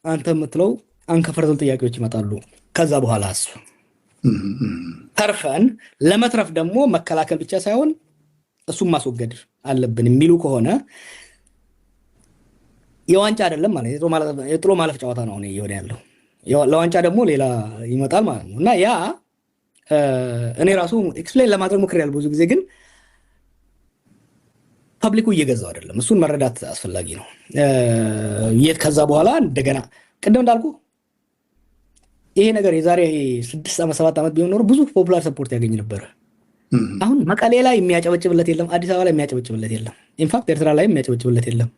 አንተ የምትለው አንከፈርተል ጥያቄዎች ይመጣሉ። ከዛ በኋላ ተርፈን ለመትረፍ ደግሞ መከላከል ብቻ ሳይሆን እሱም ማስወገድ አለብን የሚሉ ከሆነ የዋንጫ አይደለም ማለት የጥሎ ማለፍ ጨዋታ ነው እየሆነ ያለው። ለዋንጫ ደግሞ ሌላ ይመጣል ማለት ነው እና ያ እኔ ራሱ ኤክስፕሌን ለማድረግ ሞክሬያለሁ ብዙ ጊዜ፣ ግን ፐብሊኩ እየገዛው አይደለም። እሱን መረዳት አስፈላጊ ነው። ከዛ በኋላ እንደገና ቅድም እንዳልኩ ይሄ ነገር የዛሬ 6 ዓመት 7 ዓመት ቢሆን ኖሮ ብዙ ፖፑላር ሰፖርት ያገኝ ነበር። አሁን መቀሌ ላይ የሚያጨበጭብለት የለም፣ አዲስ አበባ ላይ የሚያጨበጭብለት የለም፣ ኢንፋክት ኤርትራ ላይ የሚያጨበጭብለት የለም።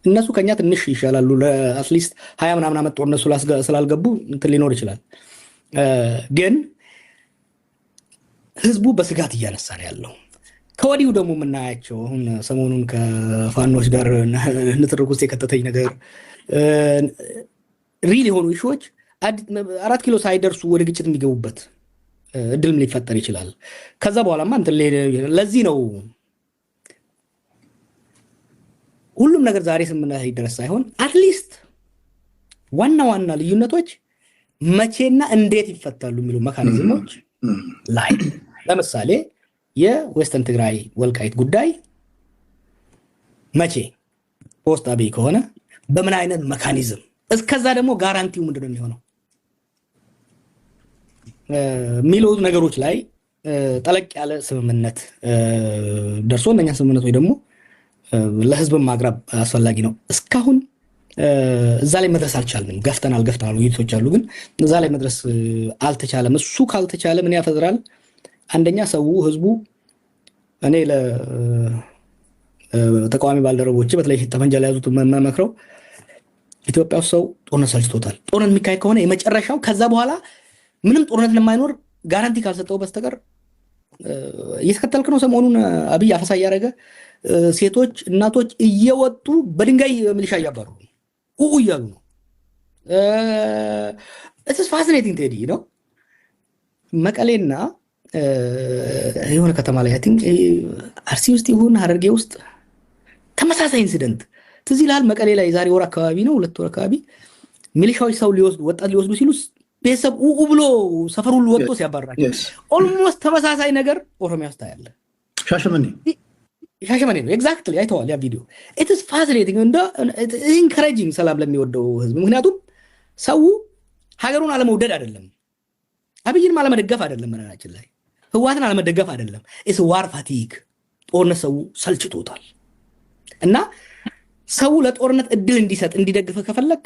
እነሱ ከኛ ትንሽ ይሻላሉ። ለአትሊስት 20 ምናምን ዓመት ጦርነት ስላልገቡ እንትን ሊኖር ይችላል። ግን ህዝቡ በስጋት እያነሳ ነው ያለው። ከወዲሁ ደግሞ የምናያቸው አሁን ሰሞኑን ከፋኖች ጋር ንትርክ ውስጥ የከተተኝ ነገር ሪል የሆኑ ኢሹዎች 4 ኪሎ ሳይደርሱ ወደ ግጭት የሚገቡበት እድልም ሊፈጠር ይችላል። ከዛ በኋላማ እንትን ለዚህ ነው ሁሉም ነገር ዛሬ ስምምነት ይደረስ ሳይሆን አትሊስት ዋና ዋና ልዩነቶች መቼና እንዴት ይፈታሉ የሚሉ መካኒዝሞች ላይ ለምሳሌ የዌስተርን ትግራይ ወልቃይት ጉዳይ መቼ ፖስት አብይ ከሆነ በምን አይነት መካኒዝም፣ እስከዛ ደግሞ ጋራንቲው ምንድነው የሚሆነው የሚሉ ነገሮች ላይ ጠለቅ ያለ ስምምነት ደርሶ እነኛ ስምምነት ወይ ደግሞ ለህዝብ ማቅረብ አስፈላጊ ነው። እስካሁን እዛ ላይ መድረስ አልቻልንም። ገፍተናል ውይይቶች አሉ፣ ግን እዛ ላይ መድረስ አልተቻለም። እሱ ካልተቻለ ምን ያፈጥራል? አንደኛ ሰው ህዝቡ እኔ ለተቃዋሚ ባልደረቦች በተለይ ጠመንጃ ላይ ያዙት መመክረው ኢትዮጵያ ውስጥ ሰው ጦርነት ሰልችቶታል። ጦርነት የሚካሄድ ከሆነ የመጨረሻው ከዛ በኋላ ምንም ጦርነት ለማይኖር ጋራንቲ ካልሰጠው በስተቀር እየተከተልክ ነው። ሰሞኑን አብይ አፈሳ እያደረገ ሴቶች እናቶች እየወጡ በድንጋይ ሚሊሻ እያባሩ እያሉ ነው። ኢትስ ፋሲኔቲንግ ቴዲ ነው። መቀሌና የሆነ ከተማ ላይ አይ ቲንክ አርሲ ውስጥ ይሁን ሀረርጌ ውስጥ ተመሳሳይ ኢንሲደንት ትዝ ይልሃል። መቀሌ ላይ ዛሬ ወር አካባቢ ነው 2 ወር አካባቢ ሚሊሻዎች ሰው ሊወስዱ ወጣት ሊወስዱ ሲሉ ቤተሰብ ብሎ ሰፈር ሁሉ ወጥቶ ሲያባራቸው ኦልሞስት ተመሳሳይ ነገር ኦሮሚያ ውስጥ ያለ ሻሸመኔ ነው። ኤግዛክትሊ አይተዋል ያ ቪዲዮ። ኢትስ ፋሲኔቲንግ እንደ ኢንካሬጂንግ ሰላም ለሚወደው ህዝብ። ምክንያቱም ሰው ሀገሩን አለመውደድ አይደለም፣ አብይንም አለመደገፍ አይደለም፣ መናችን ላይ ህዋትን አለመደገፍ አይደለም። ኢትስ ዋር ፋቲግ ጦርነት ሰው ሰልችቶታል። እና ሰው ለጦርነት እድል እንዲሰጥ እንዲደግፍ ከፈለክ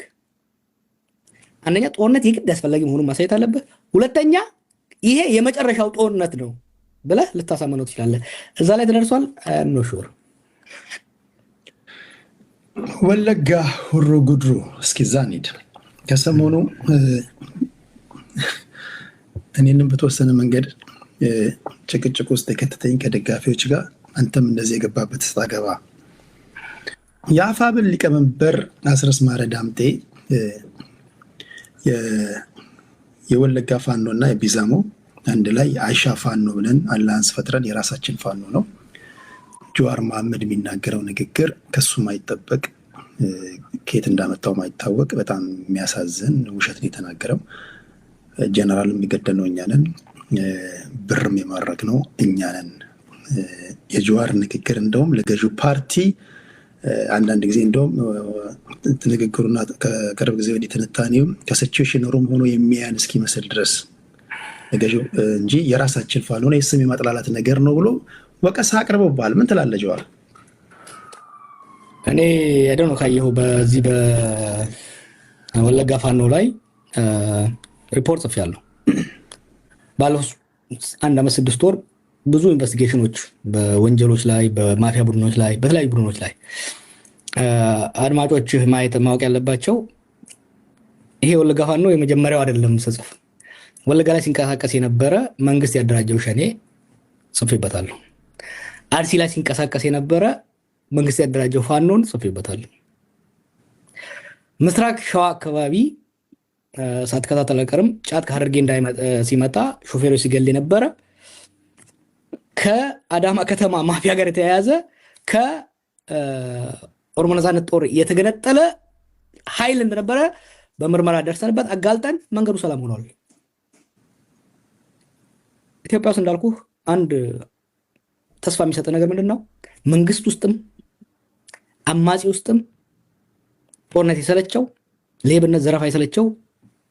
አንደኛ ጦርነት የግድ አስፈላጊ መሆኑን ማሳየት አለብህ። ሁለተኛ ይሄ የመጨረሻው ጦርነት ነው ብለህ ልታሳመነው ትችላለህ። እዛ ላይ ተደርሷል። ኖ ሹር ወለጋ ሁሩ ጉድሩ እስኪ እዛ እንሂድ። ከሰሞኑ እኔንም በተወሰነ መንገድ ጭቅጭቅ ውስጥ የከተተኝ ከደጋፊዎች ጋር አንተም እንደዚህ የገባበት ስታገባ የአፋብን ሊቀመንበር አስረስ ማረ ዳምጤ የወለጋ ፋኖ እና የቢዛሞ አንድ ላይ አይሻ ፋኖ ብለን አላንስ ፈጥረን የራሳችን ፋኖ ነው። ጀዋር መሐመድ የሚናገረው ንግግር ከሱ ማይጠበቅ ከየት እንዳመጣው ማይታወቅ በጣም የሚያሳዝን ውሸት ነው የተናገረው። ጀነራል የሚገደል ነው እኛ ነን፣ ብርም የማረግ ነው እኛ ነን። የጀዋር ንግግር እንደውም ለገዢው ፓርቲ አንዳንድ ጊዜ እንደውም ንግግሩና ከቅርብ ጊዜ ወዲህ ትንታኔው ከሲቹዌሽን ሩም ሆኖ የሚያን እስኪመስል ድረስ ገዢው እንጂ የራሳችን ፋኖ የስም የማጥላላት ነገር ነው ብሎ ወቀሳ አቅርበውባል። ምን ትላለህ ጀዋር? እኔ ያደው ነው ካየሁ በዚህ በወለጋ ፋኖ ላይ ሪፖርት ጽፌያለሁ። ባለፈው 1 ዓመት 6 ወር ብዙ ኢንቨስቲጌሽኖች በወንጀሎች ላይ በማፊያ ቡድኖች ላይ በተለያዩ ቡድኖች ላይ አድማጮች ማወቅ ያለባቸው ይሄ ወለጋ ፋኖ የመጀመሪያው አይደለም ስጽፍ። ወለጋ ላይ ሲንቀሳቀስ የነበረ መንግስት ያደራጀው ሸኔ ጽፌበታለሁ። አርሲ ላይ ሲንቀሳቀስ የነበረ መንግስት ያደራጀው ፋኖን ጽፌበታለሁ። ምስራቅ ሸዋ አካባቢ ሳትከታተል አልቀርም ጫት ከሀረርጌ ሲመጣ ሾፌሮች ሲገል የነበረ ከአዳማ ከተማ ማፊያ ጋር የተያያዘ ከኦሮሞ ነጻነት ጦር የተገነጠለ ኃይል እንደነበረ በምርመራ ደርሰንበት አጋልጠን መንገዱ ሰላም ሆኗል። ኢትዮጵያ ውስጥ እንዳልኩ አንድ ተስፋ የሚሰጥ ነገር ምንድነው? መንግስት ውስጥም አማጺ ውስጥም ጦርነት የሰለቸው ሌብነት፣ ዘረፋ የሰለቸው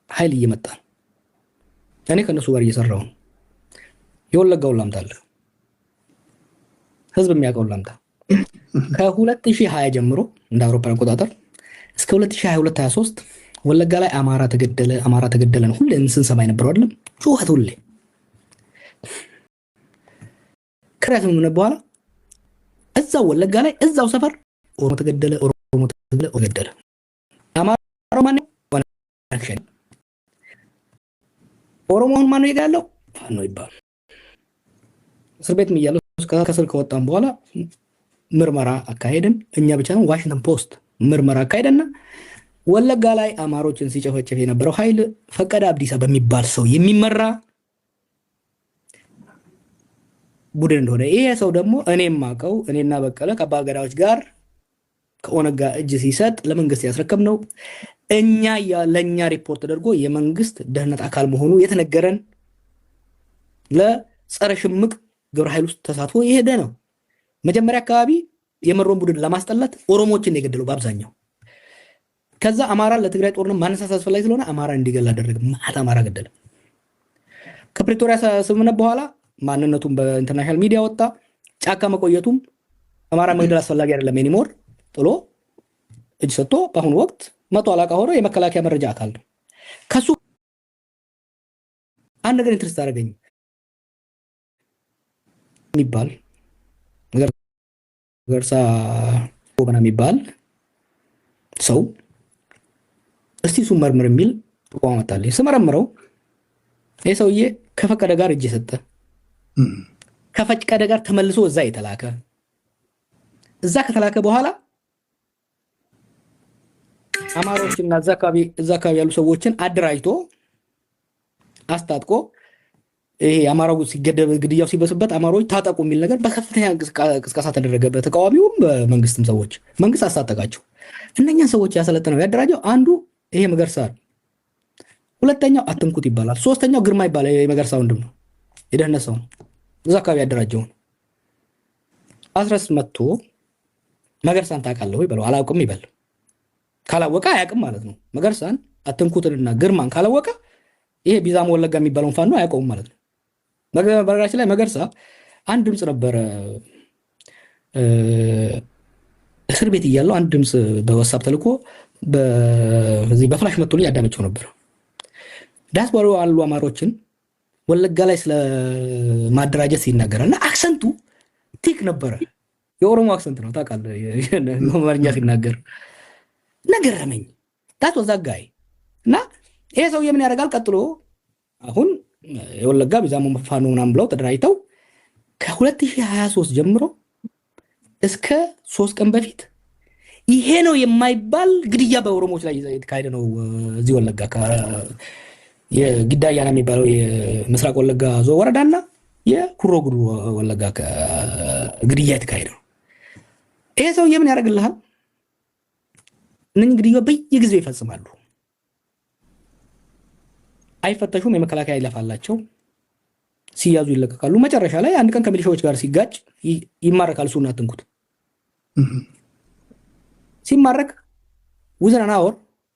ኃይል እየመጣ ነው። እኔ ከነሱ ጋር እየሰራሁ ነው። የወለጋውን ላምጣልህ፣ ህዝብ የሚያውቀውን ላምጣ። ከ2020 ጀምሮ እንደ አውሮፓውያን አቆጣጠር እስከ 2022-23 ወለጋ ላይ አማራ ተገደለ ነው ሁሌ ስንሰማ የነበረው አይደለም? ጩኸት ሁሌ ከራስ ምን በኋላ እዛው ወለጋ ላይ እዛው ሰፈር ኦሮሞ ተገደለ አማራ ማን ነው? ኦሮሞውን ማን ነው ያለው? ፋኖ ይባላል። እስር ቤት እያለሁ ከስር ከወጣን በኋላ ምርመራ አካሄድን። እኛ ብቻ ነው ዋሽንግተን ፖስት ምርመራ አካሄደና ወለጋ ላይ አማሮችን ሲጨፈጨፍ የነበረው ኃይል ፈቀደ አብዲሳ በሚባል ሰው የሚመራ ቡድን እንደሆነ፣ ይሄ ሰው ደግሞ እኔም ማቀው እኔና በቀለ ከአባገዳዎች ጋር ከኦነግ ጋር እጅ ሲሰጥ ለመንግስት ያስረከብ ነው። ለእኛ ሪፖርት ተደርጎ የመንግስት ደህንነት አካል መሆኑ የተነገረን ለጸረ ሽምቅ ግብረ ኃይል ውስጥ ተሳትፎ የሄደ ነው። መጀመሪያ አካባቢ የመሮን ቡድን ለማስጠላት ኦሮሞዎችን የገደለው በአብዛኛው። ከዛ አማራ ለትግራይ ጦርነት ማነሳሳት አስፈላጊ ስለሆነ አማራ እንዲገል አደረገ። ማት አማራ ገደለ። ከፕሪቶሪያ ስምምነት በኋላ ማንነቱን በኢንተርናሽናል ሚዲያ ወጣ። ጫካ መቆየቱም አማራ መግደል አስፈላጊ አይደለም ኤኒሞር ጥሎ እጅ ሰጥቶ በአሁኑ ወቅት መቶ አለቃ ሆኖ የመከላከያ መረጃ አካል ነው። ከሱ አንድ ነገር ኢንትረስት አደረገኝ። የሚባል ገርሳ ጎበና የሚባል ሰው እስቲ እሱን መርምር የሚል ጥቆማ መጣልኝ። ስመረምረው ይህ ሰውዬ ከፈቀደ ጋር እጅ የሰጠ ከፈቀደ ጋር ተመልሶ እዛ የተላከ እዛ ከተላከ በኋላ አማሮችና እዛ አካባቢ ያሉ ሰዎችን አደራጅቶ አስታጥቆ ይሄ አማራው ሲገደብ ግድያው ሲበስበት አማሮች ታጠቁ የሚል ነገር በከፍተኛ ቅስቀሳ ተደረገበት። ተቃዋሚውም በመንግስትም ሰዎች መንግስት አስታጠቃቸው። እነኛን ሰዎች ያሰለጠነው ያደራጀው አንዱ ይሄ መገርሳ፣ ሁለተኛው አትንኩት ይባላል፣ ሶስተኛው ግርማ ይባላል። የመገርሳ ወንድም ነው፣ የደህንነት ሰው ነው። እዛ አካባቢ ያደራጀውን አስረስ መጥቶ መገርሳን ታውቃለህ ወይ በለው። አላውቅም ይበል። ካላወቀ አያውቅም ማለት ነው። መገርሳን አትንኩትንና ግርማን ካላወቀ ይሄ ቢዛሞ ወለጋ የሚባለውን ፋኖ አያውቀውም ማለት ነው። በነገራችን ላይ መገርሳ አንድ ድምፅ ነበረ እስር ቤት እያለው አንድ ድምፅ በዋትስአፕ ተልኮ በዚህ በፍላሽ መጥቶልኝ ያዳመቸው ነበር። ዲያስፖራ ያሉ አማሮችን ወለጋ ላይ ስለ ማደራጀት ሲናገር እና አክሰንቱ ቲክ ነበረ። የኦሮሞ አክሰንት ነው ታውቃለህ። አማርኛ ሲናገር ነገረመኝ። ዳት ወዛ ጋይ እና ይሄ ሰውዬ ምን ያደርጋል? ቀጥሎ አሁን የወለጋ ቢዛሞ ፋኖ ምናምን ብለው ተደራጅተው ከ2023 ጀምሮ እስከ 3 ቀን በፊት ይሄ ነው የማይባል ግድያ በኦሮሞዎች ላይ የተካሄደ ነው። እዚህ ወለጋ የጊዳያና የሚባለው የምስራቅ ወለጋ ዞን ወረዳና የኩሮ ጉዱ ወለጋ ግድያ የተካሄደ ነው። ይሄ ሰውዬ ምን ያደርግልሃል? እነኝህ ግድያ በየጊዜው ይፈጽማሉ። አይፈተሹም። የመከላከያ ይለፋላቸው፣ ሲያዙ ይለቀቃሉ። መጨረሻ ላይ አንድ ቀን ከሚሊሻዎች ጋር ሲጋጭ ይማረካል። እሱን አትንኩት ሲማረክ ውዘናና ወር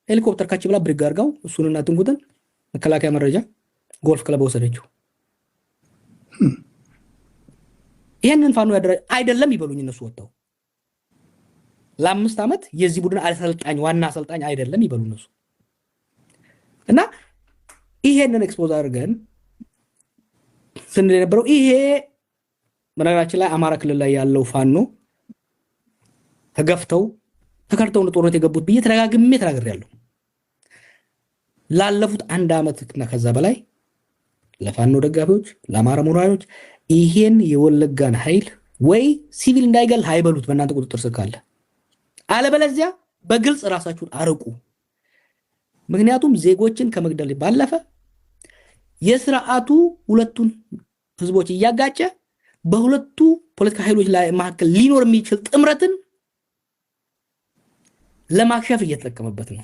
ሄሊኮፕተር ካች ብላ ብድግ አድርጋው እሱንና አትንኩትን መከላከያ መረጃ ጎልፍ ክለብ ወሰደችው። ይህንን ፋኖ ያደረገ አይደለም ይበሉኝ እነሱ ወጣው ለ5 ዓመት የዚህ ቡድን አሰልጣኝ ዋና አሰልጣኝ አይደለም ይበሉ እነሱ እና ይሄንን ኤክስፖዝ አድርገን ስንል የነበረው ይሄ በነገራችን ላይ አማራ ክልል ላይ ያለው ፋኖ ተገፍተው ተከርተው ጦርነት የገቡት ብዬ ተደጋግሜ ተናግሬያለሁ። ላለፉት 1 ዓመት እና ከዛ በላይ ለፋኖ ደጋፊዎች፣ ለአማራ ሞራዮች ይሄን የወለጋን ኃይል ወይ ሲቪል እንዳይገል ሃይበሉት በእናንተ ቁጥጥር ስር ካለ፣ አለበለዚያ በግልጽ ራሳችሁን አርቁ። ምክንያቱም ዜጎችን ከመግደል ባለፈ የስርዓቱ ሁለቱን ህዝቦች እያጋጨ በሁለቱ ፖለቲካ ኃይሎች ላይ መካከል ሊኖር የሚችል ጥምረትን ለማክሸፍ እየተጠቀመበት ነው።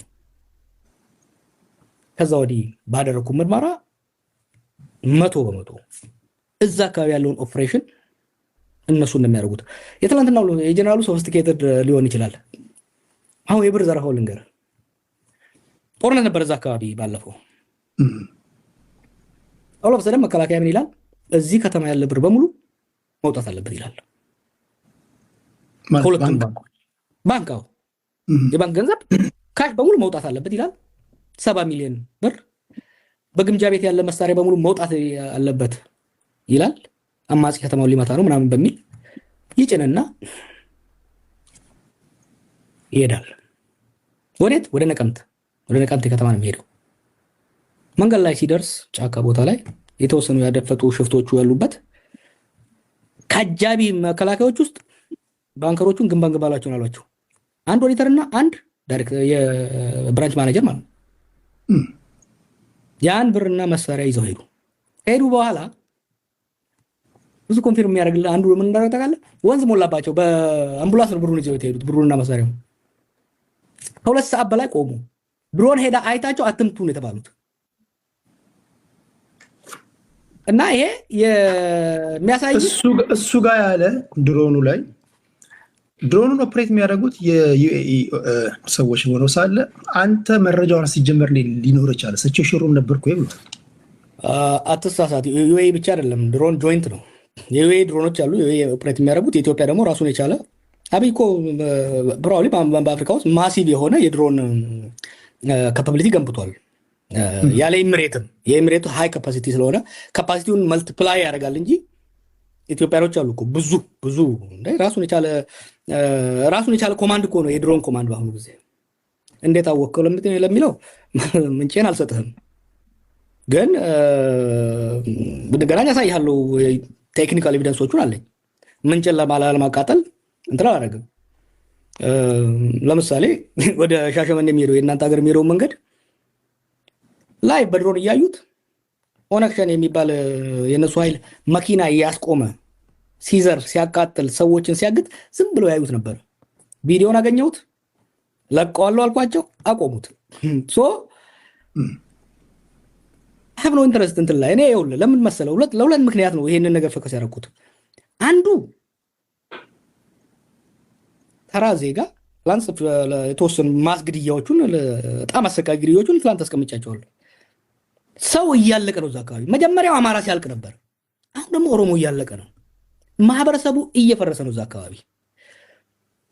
ከዛ ወዲህ ባደረኩ ምርመራ 100% እዛ አካባቢ ያለውን ኦፕሬሽን እነሱ እንደሚያደርጉት የትላንትናው የጀነራሉ ሶፊስቲኬትድ ሊሆን ይችላል። አሁን የብር ዘረፋው ልንገር፣ ጦርነት ነበር እዛ አካባቢ ባለፈው። አውሎፍ ሰደም መከላከያ ምን ይላል? እዚህ ከተማ ያለ ብር በሙሉ መውጣት አለበት ይላል። ሁለቱም ባንካው የባንክ ገንዘብ ካሽ በሙሉ መውጣት አለበት ይላል። 70 ሚሊዮን ብር በግምጃ ቤት ያለ መሳሪያ በሙሉ መውጣት አለበት ይላል። አማጺ ከተማውን ሊመታ ነው ምናምን በሚል ይጭንና ይሄዳል። ወዴት? ወደ ነቀምት ከተማ ነው የሚሄደው። መንገድ ላይ ሲደርስ ጫካ ቦታ ላይ የተወሰኑ ያደፈጡ ሽፍቶቹ ያሉበት ከአጃቢ መከላከያዎች ውስጥ ባንከሮቹን ግንባን ግባላቸውን አሏቸው። አንድ ኦዲተርና አንድ ዳይሬክተር የብራንች ማኔጀር ማለት ነው። ያን ብርና መሳሪያ ይዘው ሄዱ። በኋላ ብዙ ኮንፊርም የሚያደርግልህ አንዱ ምን እንዳደረገ ታውቃለህ? ወንዝ ሞላባቸው። በአምቡላንስ ነው ብሩን ይዘው የሄዱት፣ ብሩንና መሳሪያው። ከ2 ሰዓት በላይ ቆሙ። ድሮን ሄዳ አይታቸው አትምቱ ነው የተባሉት። እና ይሄ የሚያሳይ እሱ ጋር ያለ ድሮኑን ኦፕሬት የሚያደርጉት የዩኤኢ ሰዎች ሆነው ሳለ አንተ መረጃውን ሲጀመር ሊኖር ይችላል። ሰቸው ሽሩም ነበርኩ ብሏል። አትሳሳት። ዩኤኢ ብቻ አይደለም፣ ድሮን ጆይንት ነው። የዩኤኢ ድሮኖች አሉ ዩኤኢ ኦፕሬት የሚያደርጉት። የኢትዮጵያ ደግሞ ራሱን የቻለ አብይ እኮ ፕሮባብሊ በአፍሪካ ውስጥ ማሲቭ የሆነ የድሮን ካፓቢሊቲ ገንብቷል። ያለ ኤምሬትም የኤምሬቱ ሃይ ካፓሲቲ ስለሆነ ካፓሲቲውን መልቲፕላይ ያደርጋል እንጂ ኢትዮጵያኖች አሉ እኮ ብዙ ብዙ እንደ ራሱን የቻለ ኮማንድ እኮ ነው የድሮን ኮማንድ። በአሁኑ ጊዜ እንዴት አወቀው ለሚለው ምንጭን አልሰጥህም፣ ግን ብንገናኝ ያሳይሃለሁ። ቴክኒካል ኤቪደንሶቹን አለኝ። ምንጭን ለማቃጠል እንትን አላደርግም። ለምሳሌ ወደ ሻሸመኔ የሚሄደው የእናንተ ሀገር የሚሄደው መንገድ ላይ በድሮን እያዩት ኦነግ ሸኔ የሚባል የነሱ ኃይል መኪና እያስቆመ ሲዘር ሲያቃጥል ሰዎችን ሲያግት ዝም ብለው ያዩት ነበር። ቪዲዮን አገኘሁት፣ ለቀዋለሁ አልኳቸው፣ አቆሙት። ሶ ሀብ ነው ኢንተረስት እንትን ላይ እኔ ይኸውልህ ለምን መሰለው ለሁለት ምክንያት ነው ይሄንን ነገር ፈከስ ያደረኩት። አንዱ ተራ ዜጋ ትላንት የተወሰኑ ማስግድያዎቹን በጣም አሰቃቂ ግድያዎቹን ትላንት አስቀምጫቸዋለሁ። ሰው እያለቀ ነው እዛ አካባቢ። መጀመሪያው አማራ ሲያልቅ ነበር፣ አሁን ደግሞ ኦሮሞ እያለቀ ነው። ማህበረሰቡ እየፈረሰ ነው እዛ አካባቢ።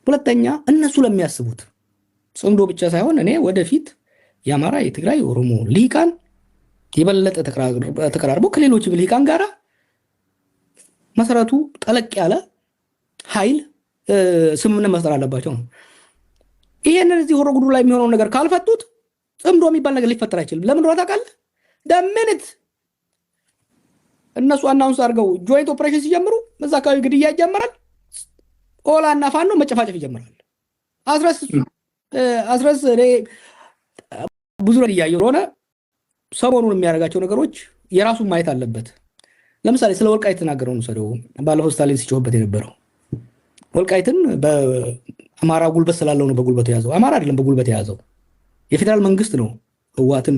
ሁለተኛ እነሱ ለሚያስቡት ጽምዶ ብቻ ሳይሆን እኔ ወደፊት የአማራ የትግራይ የኦሮሞ ልሂቃን የበለጠ ተቀራርበው ከሌሎች ልሂቃን ጋር መሰረቱ ጠለቅ ያለ ኃይል ስምምነት መፍጠር አለባቸው ነው። ይሄንን እዚህ ሆሮ ጉዱሩ ላይ የሚሆነውን ነገር ካልፈቱት ጽምዶ የሚባል ነገር ሊፈጠር አይችልም። ለምን እንደሆነ ታውቃለህ? ደምንት እነሱ አናውንስ አድርገው ጆይንት ኦፕሬሽን ሲጀምሩ እዛ አካባቢ ግድያ ይጀምራል። ኦላ እና ፋኖ መጨፋጨፍ ይጀምራል። አስረስ ብዙ ነው እያየሁ ሆነ። ሰሞኑን የሚያደርጋቸው ነገሮች የራሱን ማየት አለበት። ለምሳሌ ስለ ወልቃይት ተናገረው ነው ሰደው ባለፈው ስታሊን ሲጮህበት የነበረው ወልቃይትን በአማራ ጉልበት ስላለው ነው በጉልበት የያዘው። አማራ አይደለም በጉልበት የያዘው፣ የፌደራል መንግስት ነው ህወሓትን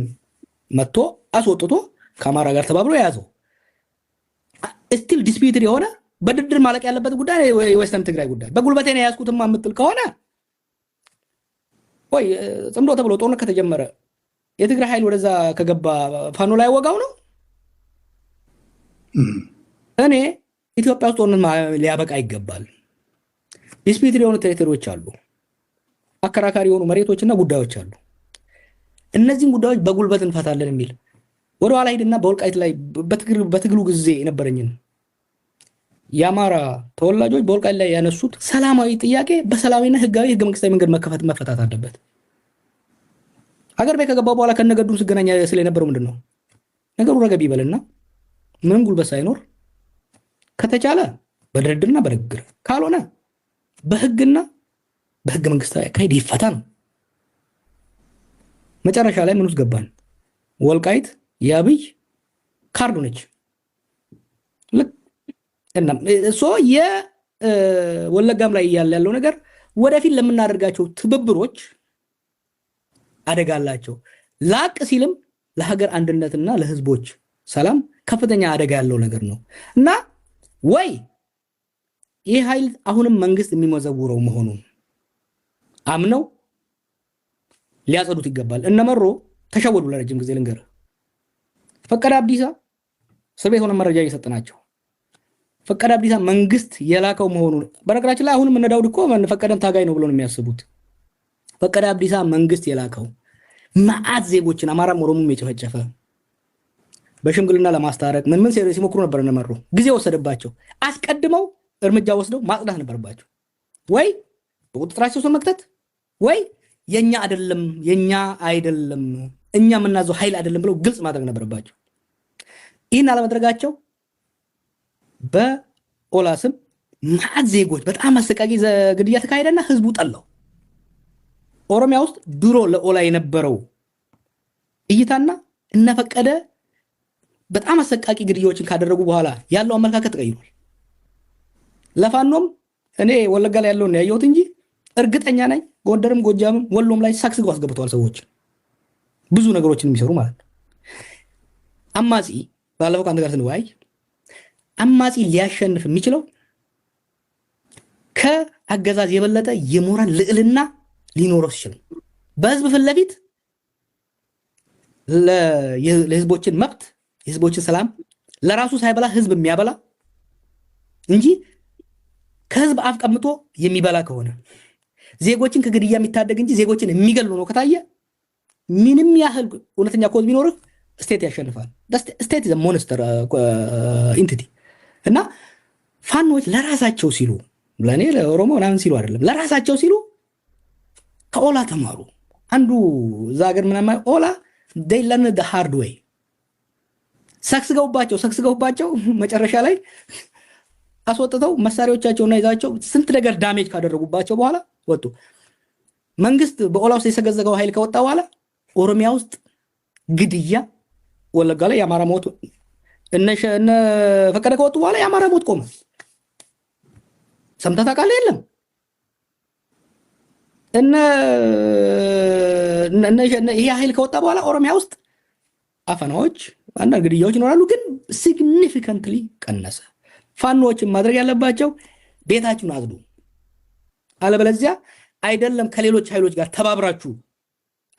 መጥቶ አስወጥቶ ከአማራ ጋር ተባብሮ የያዘው። ስቲል ዲስፒዩትድ የሆነ በድርድር ማለቅ ያለበት ጉዳይ የወሰን ትግራይ ጉዳይ በጉልበቴ ነው የያዝኩትማ የምትል ከሆነ ወይ ጽምዶ ተብሎ ጦርነት ከተጀመረ የትግራይ ኃይል ወደዛ ከገባ ፋኖ ላይ ወጋው ነው። እኔ ኢትዮጵያ ውስጥ ጦርነት ሊያበቃ ይገባል። ዲስፒዩትድ የሆኑ ቴሪቶሪዎች አሉ፣ አከራካሪ የሆኑ መሬቶችና ጉዳዮች አሉ። እነዚህን ጉዳዮች በጉልበት እንፈታለን የሚል ወደ ኋላ ሄድና በወልቃይት ላይ በትግሉ ጊዜ የነበረኝን የአማራ ተወላጆች በወልቃይት ላይ ያነሱት ሰላማዊ ጥያቄ በሰላማዊና ህጋዊ ህገ መንግስታዊ መንገድ መፈታት አለበት። ሀገር ቤት ከገባው በኋላ ከነገዱም ስገናኛ ስለነበረው ምንድነው ነገሩ ረገብ ይበልና ምንም ጉልበት ሳይኖር ከተቻለ በድርድርና በንግግር ካልሆነ በህግና በህገ መንግስታዊ አካሄድ ይፈታ ነው። መጨረሻ ላይ ምን ውስጥ ገባን? ወልቃይት የአብይ ካርዱ ነች። እና የወለጋም ላይ ያለው ነገር ወደፊት ለምናደርጋቸው ትብብሮች አደጋ አላቸው። ላቅ ሲልም ለሀገር አንድነትና ለህዝቦች ሰላም ከፍተኛ አደጋ ያለው ነገር ነው እና ወይ ይህ ኃይል አሁንም መንግስት የሚመዘውረው መሆኑን አምነው ሊያጸዱት ይገባል። እነመሮ ተሸወዱ። ለረጅም ጊዜ ልንገርህ፣ ፈቀደ አብዲሳ እስር ቤት ሆነ መረጃ እየሰጠናቸው ፈቀደ አብዲሳ መንግስት የላከው መሆኑን። በነገራችን ላይ አሁንም እነ ዳውድ እኮ ፈቀደን ታጋይ ነው ብሎ ነው የሚያስቡት። ፈቀደ አብዲሳ መንግስት የላከው መዓት ዜጎችን አማራም ኦሮሞም የጨፈጨፈ በሽምግልና ለማስታረቅ ምን ሲሞክሩ ነበር። እነመሮ ጊዜ ወሰደባቸው። አስቀድመው እርምጃ ወስደው ማጽዳት ነበረባቸው። ወይ በቁጥጥራቸው ስር መክተት ወይ የኛ አይደለም እኛ የምናዘው ኃይል አይደለም ብለው ግልጽ ማድረግ ነበረባቸው። ይህን አለመድረጋቸው በኦላ ስም መዓት ዜጎች በጣም አሰቃቂ ግድያ ተካሄደና ህዝቡ ጠላው። ኦሮሚያ ውስጥ ድሮ ለኦላ የነበረው እይታና እነፈቀደ በጣም አሰቃቂ ግድያዎችን ካደረጉ በኋላ ያለው አመለካከት ተቀይሯል። ለፋኖም እኔ ወለጋ ላይ ያለውን ያየሁት እንጂ እርግጠኛ ነኝ ጎንደርም ጎጃምም ወሎም ላይ ሳክስገው አስገብተዋል ሰዎች ብዙ ነገሮችን የሚሰሩ ማለት ነው። አማጺ ባለፈው ከአንተ ጋር ስንወያይ አማጺ ሊያሸንፍ የሚችለው ከአገዛዝ የበለጠ የሞራል ልዕልና ሊኖረው ሲችል በህዝብ ፊት ለፊት ለህዝቦችን መብት የህዝቦችን ሰላም ለራሱ ሳይበላ ህዝብ የሚያበላ እንጂ ከህዝብ አፍ ቀምቶ የሚበላ ከሆነ ዜጎችን ከግድያ የሚታደግ እንጂ ዜጎችን የሚገሉ ነው ከታየ ምንም ያህል እውነተኛ ኮዝ ቢኖርህ ስቴት ያሸንፋል። ስቴት ኢዝ አ ሞንስተር ኢንቲቲ እና ፋኖች ለራሳቸው ሲሉ ለእኔ ለኦሮሞ ምናምን ሲሉ አይደለም፣ ለራሳቸው ሲሉ ከኦላ ተማሩ። አንዱ እዛ ሀገር ምናምን ኦላ they learn the hard way ሰክስገውባቸው መጨረሻ ላይ አስወጥተው መሳሪያዎቻቸውና ይዛቸው ስንት ነገር ዳሜጅ ካደረጉባቸው በኋላ ወጡ። መንግስት በኦላ ውስጥ የሰገዘገው ኃይል ከወጣ በኋላ ኦሮሚያ ውስጥ ግድያ፣ ወለጋ ላይ የአማራ ሞት እነ ፈቀደ ከወጡ በኋላ የአማራ ሞት ቆመ። ሰምተህ ታውቃለህ? የለም ይሄ ኃይል ከወጣ በኋላ ኦሮሚያ ውስጥ አፈናዎች፣ አንዳንድ ግድያዎች ይኖራሉ፣ ግን ሲግኒፊካንትሊ ቀነሰ። ፋኖዎችን ማድረግ ያለባቸው ቤታችሁን አጽዱ፣ አለበለዚያ አይደለም ከሌሎች ኃይሎች ጋር ተባብራችሁ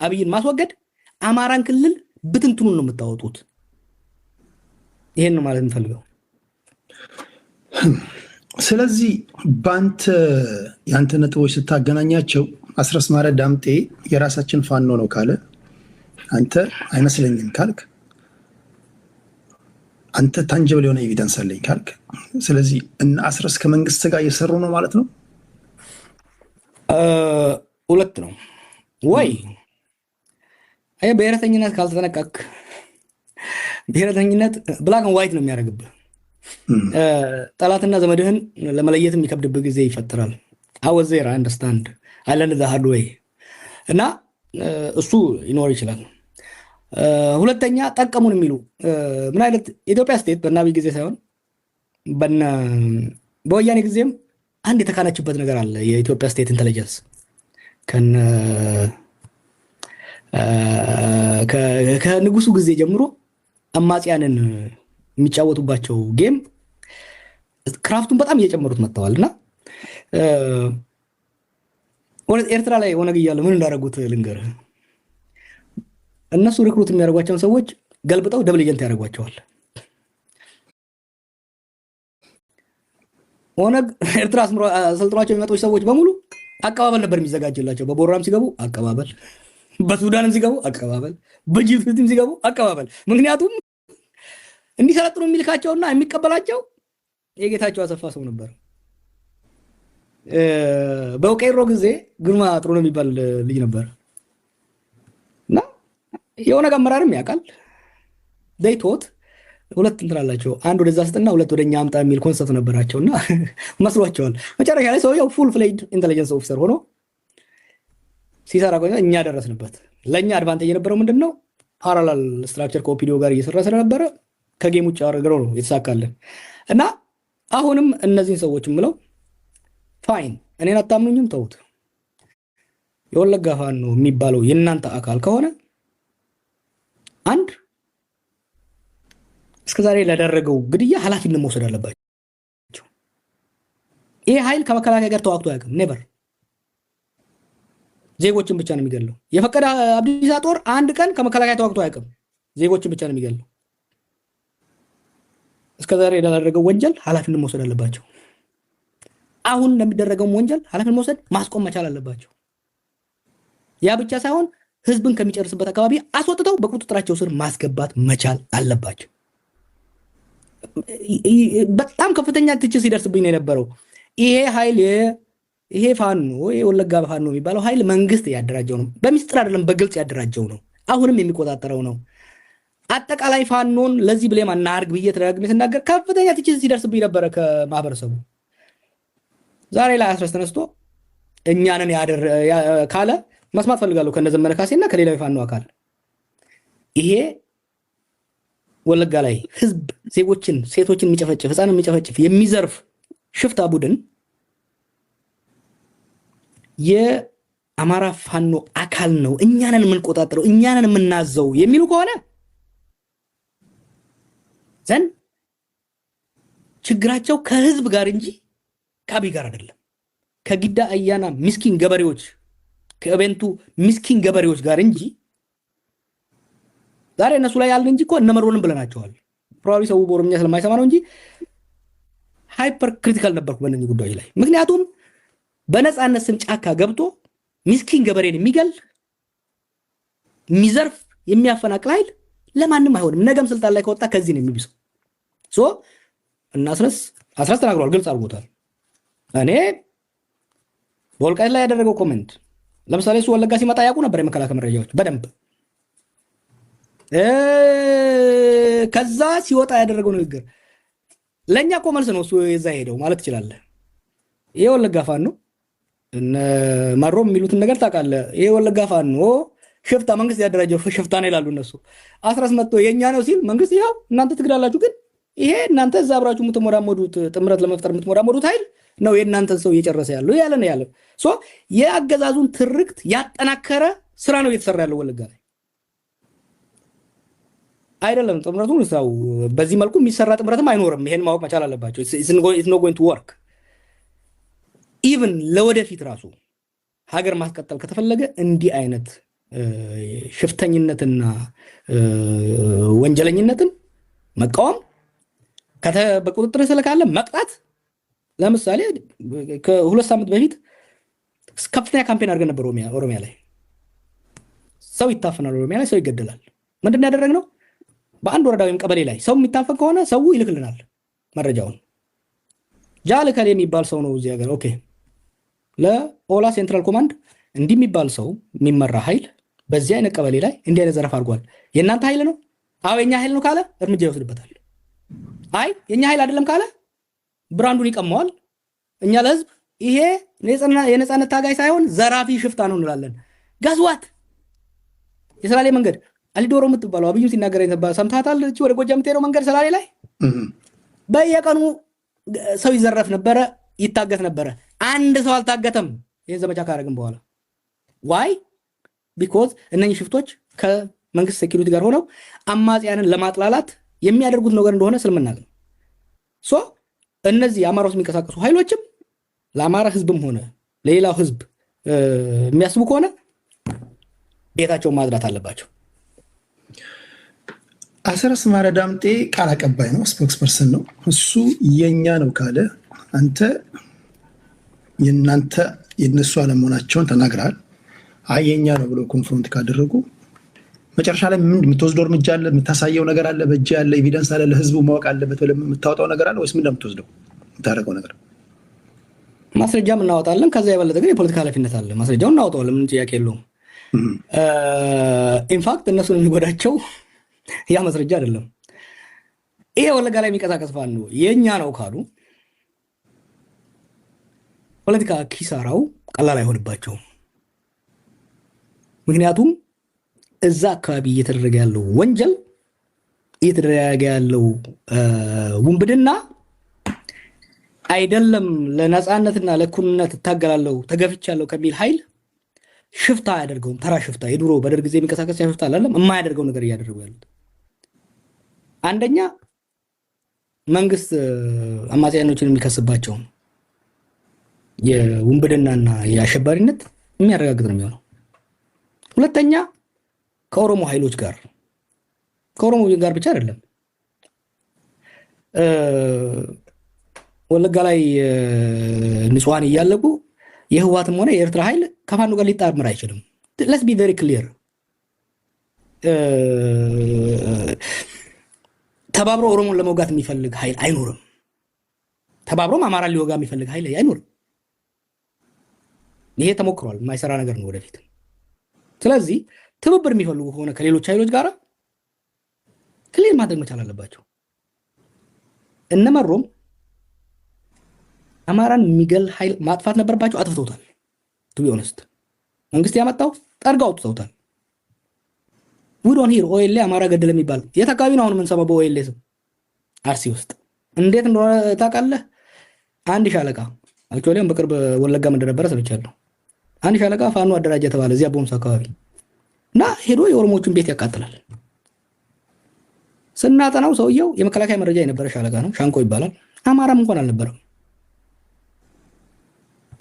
አብይን ማስወገድ አማራን ክልል ብትንትኑን ነው የምታወጡት። ይሄን ነው ማለት እንፈልገው። ስለዚህ ያንተ ነጥቦች ስታገናኛቸው አስረስ ማረ ዳምጤ የራሳችን ፋኖ ነው ካለ አንተ አይመስለኝም ካልክ፣ አንተ ታንጀብል የሆነ ኤቪደንስ አለኝ ካልክ፣ ስለዚህ እና አስረስ ከመንግስት ጋር እየሰሩ ነው ማለት ነው። ሁለት ነው ወይ? አይ ብሔረተኝነት ካልተጠነቀቅ ብሔረተኝነት ብላክ ኤንድ ዋይት ነው የሚያደርግብህ። ጠላትና ዘመድህን ለመለየት የሚከብድብህ ጊዜ ይፈጠራል። አወዜር አንደርስታንድ አለን ዘ ሃርድ ዌይ እና እሱ ይኖር ይችላል። ሁለተኛ ጠቀሙን የሚሉ ምን አይነት ኢትዮጵያ ስቴት በአብይ ጊዜ ሳይሆን በወያኔ ጊዜም አንድ የተካነችበት ነገር አለ። የኢትዮጵያ ስቴት ኢንተለጀንስ ከንጉሱ ጊዜ ጀምሮ አማጽያንን የሚጫወቱባቸው ጌም ክራፍቱን በጣም እየጨመሩት መጥተዋል እና ኤርትራ ላይ ኦነግ እያለ ምን እንዳደረጉት ልንገርህ። እነሱ ሪክሩት የሚያደርጓቸውን ሰዎች ገልብጠው ደብል ኤጀንት ያደርጓቸዋል። ኦነግ ኤርትራ አሰልጥኗቸው የሚመጡ ሰዎች በሙሉ አቀባበል ነበር የሚዘጋጅላቸው። በቦራም ሲገቡ አቀባበል፣ በሱዳንም ሲገቡ አቀባበል፣ በጅቡቲም ሲገቡ አቀባበል። ምክንያቱም እንዲሰለጥኑ የሚልካቸውና የሚቀበላቸው የጌታቸው አሰፋ ሰው ነበር። በቀይሮ ጊዜ ግርማ ጥሩ ነው የሚባል ልጅ ነበር እና የኦነግ አመራርም ያውቃል። ዴይቶት ሁለት እንትን አላቸው፣ አንድ ወደዛ ስጥና ሁለት ወደኛ አምጣ የሚል ኮንሰፕት ነበራቸውና መስሏቸዋል። መጨረሻ ላይ ሰውየው ፉል ፍሌጅድ ኢንተለጀንስ ኦፊሰር ሆኖ ሲሰራ ቆይቶ እኛ ደረስንበት። ለእኛ አድቫንቴጅ የነበረው ምንድን ነው? ፓራላል ስትራክቸር ከኦፒዲዮ ጋር እየሰራ ስለነበረ ከጌም ውጭ አድርገው ነው የተሳካልን እና አሁንም እነዚህን ሰዎች ምለው ፋይን፣ እኔን አታምኑኝም፣ ተውት። የወለጋ ፋኖ የሚባለው የእናንተ አካል ከሆነ አንድ እስከዛሬ ለደረገው ግድያ ኃላፊነት መውሰድ አለባቸው። ይሄ ኃይል ከመከላከያ ጋር ተዋግቶ አያውቅም። ኔቨር። ዜጎችን ብቻ ነው የሚገለው። የፈቀደ አብዲሳ ጦር አንድ ቀን ከመከላከያ ተዋግቶ አያውቅም። ዜጎችን ብቻ ነው የሚገለው። እስከዛሬ ለደረገው ወንጀል ኃላፊነት መውሰድ አለባቸው። አሁን ለሚደረገው ወንጀል ኃላፊነት መውሰድ ማስቆም መቻል አለባቸው። ያ ብቻ ሳይሆን ህዝብን ከሚጨርስበት አካባቢ አስወጥተው በቁጥጥራቸው ስር ማስገባት መቻል አለባቸው። በጣም ከፍተኛ ትችት ሲደርስብኝ ነው የነበረው። ይሄ ኃይል ይሄ ፋኖ የወለጋ ፋኖ የሚባለው ኃይል መንግስት ያደራጀው ነው። በሚስጥር አይደለም፣ በግልጽ ያደራጀው ነው። አሁንም የሚቆጣጠረው ነው። አጠቃላይ ፋኖን ለዚህ ብሌም አናርግ ብዬ ተደጋግሜ ስናገር ከፍተኛ ትችት ሲደርስብኝ ነበረ ከማህበረሰቡ። ዛሬ ላይ አስረስ ተነስቶ እኛንን ካለ መስማት ፈልጋለሁ ከነዘመነ ካሴና ከሌላው ፋኖ አካል። ይሄ ወለጋ ላይ ህዝብ ዜጎችን፣ ሴቶችን የሚጨፈጭፍ፣ ህፃንን የሚጨፈጭፍ የሚዘርፍ ሽፍታ ቡድን የአማራ ፋኖ አካል ነው፣ እኛንን የምንቆጣጠረው፣ እኛንን የምናዘው የሚሉ ከሆነ ዘን ችግራቸው ከህዝብ ጋር እንጂ ከአብይ ጋር አይደለም። ከጊዳ አያና ምስኪን ገበሬዎች፣ ከእቤንቱ ምስኪን ገበሬዎች ጋር እንጂ ዛሬ እነሱ ላይ ያልን እንጂ እኮ እነመሮንም ብለናቸዋል። ፕሮባብሊ ሰው በኦሮምኛ ስለማይሰማ ነው እንጂ ሃይፐር ክሪቲካል ነበርኩ በእነዚህ ጉዳዮች ላይ። ምክንያቱም በነፃነት ስም ጫካ ገብቶ ምስኪን ገበሬን የሚገል የሚዘርፍ የሚያፈናቅል ኃይል ለማንም አይሆንም። ነገም ስልጣን ላይ ከወጣ ከዚህ ነው የሚብሰው። ሶ እናስረስ አስረስ ተናግሯል፣ ግልጽ አድርጎታል። እኔ በወልቃይት ላይ ያደረገው ኮሜንት ለምሳሌ እሱ ወለጋ ሲመጣ ያውቁ ነበር የመከላከያ መረጃዎች በደንብ። ከዛ ሲወጣ ያደረገው ንግግር ለእኛ እኮ መልስ ነው። እሱ የዛ ሄደው ማለት ትችላለህ። ይሄ ወለጋ ፋኖ እነ መሮም የሚሉትን ነገር ታውቃለህ። ይሄ ወለጋ ፋኖ ሽፍታ መንግስት ያደራጀው ሽፍታ ነው ይላሉ እነሱ። አስረስ መጥቶ የኛ ነው ሲል መንግስት ይኸው እናንተ ትግላላችሁ፣ ግን ይሄ እናንተ እዛ አብራችሁ የምትሞዳሞዱት ጥምረት ለመፍጠር የምትሞዳሞዱት ኃይል ነው የእናንተን ሰው እየጨረሰ ያለው ያለ ነው ያለ። የአገዛዙን ትርክት ያጠናከረ ስራ ነው እየተሰራ ያለው ወለጋ ላይ አይደለም። ጥምረቱን ሰው በዚህ መልኩ የሚሰራ ጥምረትም አይኖርም። ይሄን ማወቅ መቻል አለባቸው። ኢትስ ኖት ጎይንግ ቱ ወርክ ኢቭን ለወደፊት ራሱ ሀገር ማስቀጠል ከተፈለገ እንዲህ አይነት ሽፍተኝነትና ወንጀለኝነትን መቃወም፣ በቁጥጥር ስር ካለ መቅጣት። ለምሳሌ ከ2 ሳምንት በፊት ከፍተኛ ካምፔን አድርገን ነበር ኦሮሚያ ላይ። ሰው ይታፈናል፣ ኦሮሚያ ላይ ሰው ይገደላል። ምንድን ያደረግነው? በአንድ ወረዳ ወይም ቀበሌ ላይ ሰው የሚታፈን ከሆነ ሰው ይልክልናል መረጃውን። ጃልከል የሚባል ሰው ነው እዚህ ሀገር። ኦኬ፣ ለኦላ ሴንትራል ኮማንድ እንዲህ የሚባል ሰው የሚመራ ኃይል በዚህ አይነት ቀበሌ ላይ እንዲህ አይነት ዘረፍ አድርጓል። የእናንተ ኃይል ነው? አዎ የኛ ኃይል ነው ካለ እርምጃ ይወስድበታል። አይ የኛ ኃይል አይደለም ካለ ብራንዱን ይቀመዋል። እኛ ለህዝብ ይሄ የነፃነት ታጋይ ሳይሆን ዘራፊ ሽፍታ ነው እንላለን። ጋዝዋት የሰላሌ መንገድ አሊዶሮ የምትባለው አብዩ ሲናገር ሰምታታል። እቺ ወደ ጎጃም የምትሄደው መንገድ ሰላሌ ላይ በየቀኑ ሰው ይዘረፍ ነበረ፣ ይታገት ነበረ። አንድ ሰው አልታገተም ይህን ዘመቻ ካደረግን በኋላ። ዋይ ቢኮዝ እነኚህ ሽፍቶች ከመንግስት ሴኪሪቲ ጋር ሆነው አማጽያንን ለማጥላላት የሚያደርጉት ነገር እንደሆነ ስለምናውቅ ነው። እነዚህ አማራ ውስጥ የሚንቀሳቀሱ ኃይሎችም ለአማራ ህዝብም ሆነ ለሌላው ህዝብ የሚያስቡ ከሆነ ቤታቸውን ማጽዳት አለባቸው። አስረስ ማረ ዳምጤ ቃል አቀባይ ነው፣ ስፖክስ ፐርሰን ነው። እሱ የኛ ነው ካለ አንተ የእናንተ የነሱ አለመሆናቸውን ተናግረሃል። አይ የኛ ነው ብሎ ኮንፍሮንት ካደረጉ መጨረሻ ላይ ምን የምትወስደው እርምጃ አለ? የምታሳየው ነገር አለ? በእጅ ያለ ኤቪደንስ አለ? ለህዝቡ ማወቅ አለበት ብለህ የምታወጣው ነገር አለ ወይስ ምን እንደምትወስደው የምታደርገው ነገር? ማስረጃም እናወጣለን። ከዛ የበለጠ ግን የፖለቲካ ኃላፊነት አለ። ማስረጃውን እናወጣዋለን፣ ምን ጥያቄ የለውም። ኢንፋክት እነሱን የሚጎዳቸው ያ ማስረጃ አይደለም። ይሄ ወለጋ ላይ የሚንቀሳቀስ ፋኖ የኛ ነው ካሉ ፖለቲካ ኪሳራው ቀላል አይሆንባቸውም። ምክንያቱም እዛ አካባቢ እየተደረገ ያለው ወንጀል፣ እየተደረገ ያለው ውንብድና አይደለም ለነፃነትና ለእኩልነት እታገላለሁ ተገፍቻለሁ ከሚል ኃይል ሽፍታ አያደርገውም። ተራ ሽፍታ የድሮ በደርግ ጊዜ የሚንቀሳቀስ ሽፍታ አላለም የማያደርገው ነገር እያደረጉ ያሉት። አንደኛ መንግስት አማጽያኖችን የሚከስባቸው የውንብድናና የአሸባሪነት የሚያረጋግጥ ነው የሚሆነው። ሁለተኛ ከኦሮሞ ኃይሎች ጋር ብቻ አይደለም፣ ወለጋ ላይ ንጹሃን እያለቁ የህዋትም ሆነ የኤርትራ ኃይል ከፋኖ ጋር ሊጣመር አይችልም። let's be very clear። ተባብሮ ኦሮሞን ለመውጋት የሚፈልግ ኃይል አይኖርም። ተባብሮም አማራን ሊወጋ የሚፈልግ ኃይል አይኖርም። ይሄ ተሞክሯል፣ የማይሰራ ነገር ነው ወደፊት። ስለዚህ ትብብር የሚፈልጉ ከሆነ ከሌሎች ኃይሎች ጋር ክሊር ማድረግ መቻል አለባቸው። እነመሮም አማራን የሚገል ኃይል ማጥፋት ነበርባቸው፣ አጥፍተውታል። ቱ ቢ ኦነስት መንግስት ያመጣው ጠርጋው አውጥተውታል። we don't hear ኦኤልኤ አማራ ገደለ የሚባል የት አካባቢ ነው አሁን የምንሰማው? በኦኤልኤ ስም አርሲ ውስጥ እንዴት እንደሆነ ታውቃለህ? አንድ ሻለቃ አክቹዋሊ በቅርብ ወለጋም እንደነበረ ሰምቻለሁ። አንድ ሻለቃ ፋኖ አደራጀ ተባለ እዚያ ቦምስ አካባቢ እና ሄዶ የኦሮሞቹን ቤት ያቃጥላል። ስናጠናው ሰውየው የመከላከያ መረጃ የነበረ ሻለቃ ነው፣ ሻንቆ ይባላል። አማራም እንኳን አልነበረም።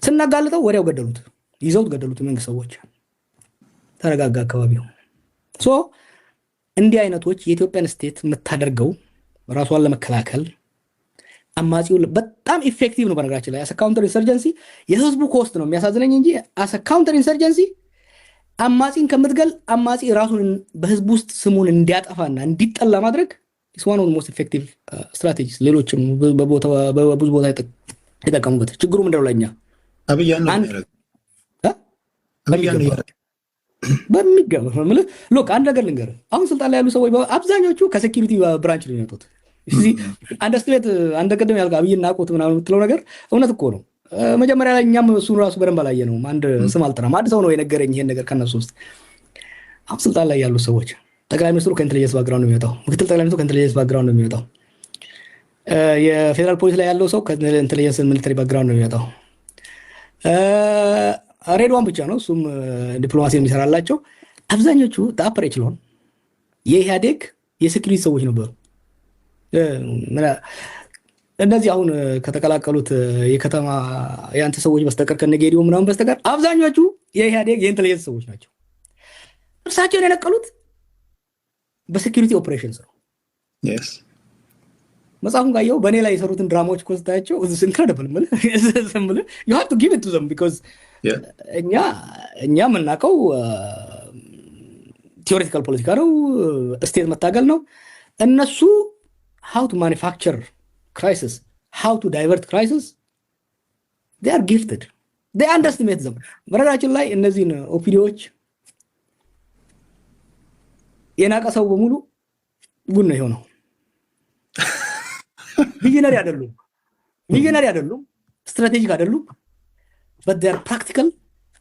ስናጋልጠው ወዲያው ገደሉት፣ ይዘውት ገደሉት የመንግስት ሰዎች። ተረጋጋ አካባቢው። እንዲህ አይነቶች የኢትዮጵያን ስቴት የምታደርገው ራሷን ለመከላከል አማጺው በጣም ኢፌክቲቭ ነው። በነገራችን ላይ አሰ ካውንተር ኢንሰርጀንሲ የህዝቡ ኮስት ነው የሚያሳዝነኝ እንጂ አሰ ካውንተር ኢንሰርጀንሲ አማጺን ከምትገል አማጺ ራሱን በህዝብ ውስጥ ስሙን እንዲያጠፋና እንዲጠላ ማድረግ ኢትስ ዋን ኦፍ ዘ ሞስት ኢፌክቲቭ ስትራቴጂስ። ሌሎችም በብዙ ቦታ የጠቀሙበት። ችግሩ ምንድነው? ለእኛ በሚገባ ሎክ አንድ ነገር ልንገርህ። አሁን ስልጣን ላይ ያሉ ሰዎች አብዛኞቹ ከሴኪሪቲ ብራንች ነው የሚመጡት። አንደስትሬት አንድ ቅድም ያልከው አብይ ናቁት ምናምን የምትለው ነገር እውነት እኮ ነው። መጀመሪያ ላይ እኛም እሱን ራሱ በደንብ አላየነውም። አንድ ስም አልጠራም፣ አንድ ሰው ነው የነገረኝ ይሄን ነገር ከነሱ ውስጥ። አሁን ስልጣን ላይ ያሉ ሰዎች ጠቅላይ ሚኒስትሩ ከኢንቴሊጀንስ ባክግራውንድ ነው የሚወጣው፣ ምክትል ጠቅላይ ሚኒስትሩ ከኢንቴሊጀንስ ባክግራውንድ ነው የሚወጣው፣ የፌዴራል ፖሊስ ላይ ያለው ሰው ከኢንቴሊጀንስ ሚሊተሪ ባክግራውንድ ነው የሚወጣው። ሬድዋን ብቻ ነው እሱም ዲፕሎማሲ የሚሰራላቸው። አብዛኞቹ አፐር ኤችሎን የኢህአዴግ የሴኩሪቲ ሰዎች ነበሩ። እነዚህ አሁን ከተቀላቀሉት የከተማ የአንተ ሰዎች በስተቀር ከነጌዲዮ ምናምን በስተቀር አብዛኞቹ የኢህአዴግ የኢንቴሊጀንስ ሰዎች ናቸው። እርሳቸውን የነቀሉት በሴኩሪቲ ኦፕሬሽንስ ነው። መጽሐፉን ካየው በእኔ ላይ የሰሩትን ድራማዎች እኮ ስታያቸው ኢንክሬዲብል you have to give it to them because እኛ የምናውቀው ቲዎሬቲካል ፖለቲካ ነው፣ ስቴት መታገል ነው። እነሱ how to manufacture crisis, how to divert crisis, they are gifted, they underestimate them። በነገራችን ላይ እነዚህን ኦፒዲዎች የናቀ ሰው በሙሉ ጉድ ነው የሆነው። ቪዥነሪ አይደሉም፣ ስትራቴጂክ አይደሉም፣ but they are practical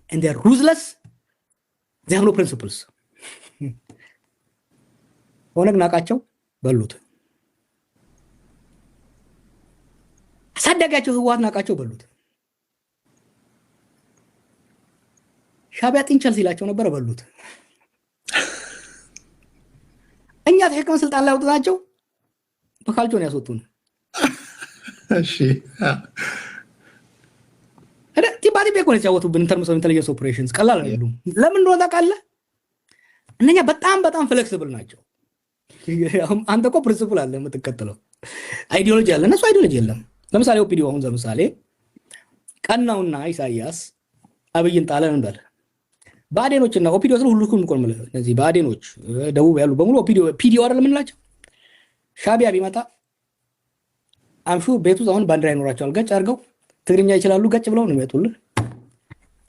and they are ruthless, they have no principles። ኦነግ ናቃቸው በሉት፣ አሳዳጊያቸው ህወሓት ናቃቸው በሉት፣ ሻዕቢያ ጥንቸል ሲላቸው ነበር በሉት። እኛ ተሸክመን ስልጣን ላይ አውጥተናቸው በካልቾን ያስወጡን። እሺ ቲባቲ ቤኮን የተጫወቱብን ኢንተርምስ ኦፍ ኢንተሊጀንስ ኦፕሬሽንስ ቀላል አይደሉም። ለምን እንደሆነ ታውቃለህ? እነኛ በጣም ፍሌክሲብል ናቸው። አንተ እኮ ፕሪንሲፕል አለ የምትከተለው፣ አይዲዮሎጂ አለ፣ እነሱ አይዲዮሎጂ የለም። ለምሳሌ ኦፒዲዮ አሁን ለምሳሌ ቀናውና ኢሳያስ አብይን ጣለን እንበል። ባዴኖችና ኦፒዲዮ ስለ ሁሉም ቆም ማለት እነዚህ ባዴኖች ደቡብ ያሉ በሙሉ ፒዲዮ አይደለም እንላቸው። ሻዕቢያ ቢመጣ አምሹ ቤቱ አሁን ባንዲራ ይኖራቸዋል። ገጭ አድርገው ትግርኛ ይችላሉ፣ ገጭ ብለው ነው የሚመጡልህ።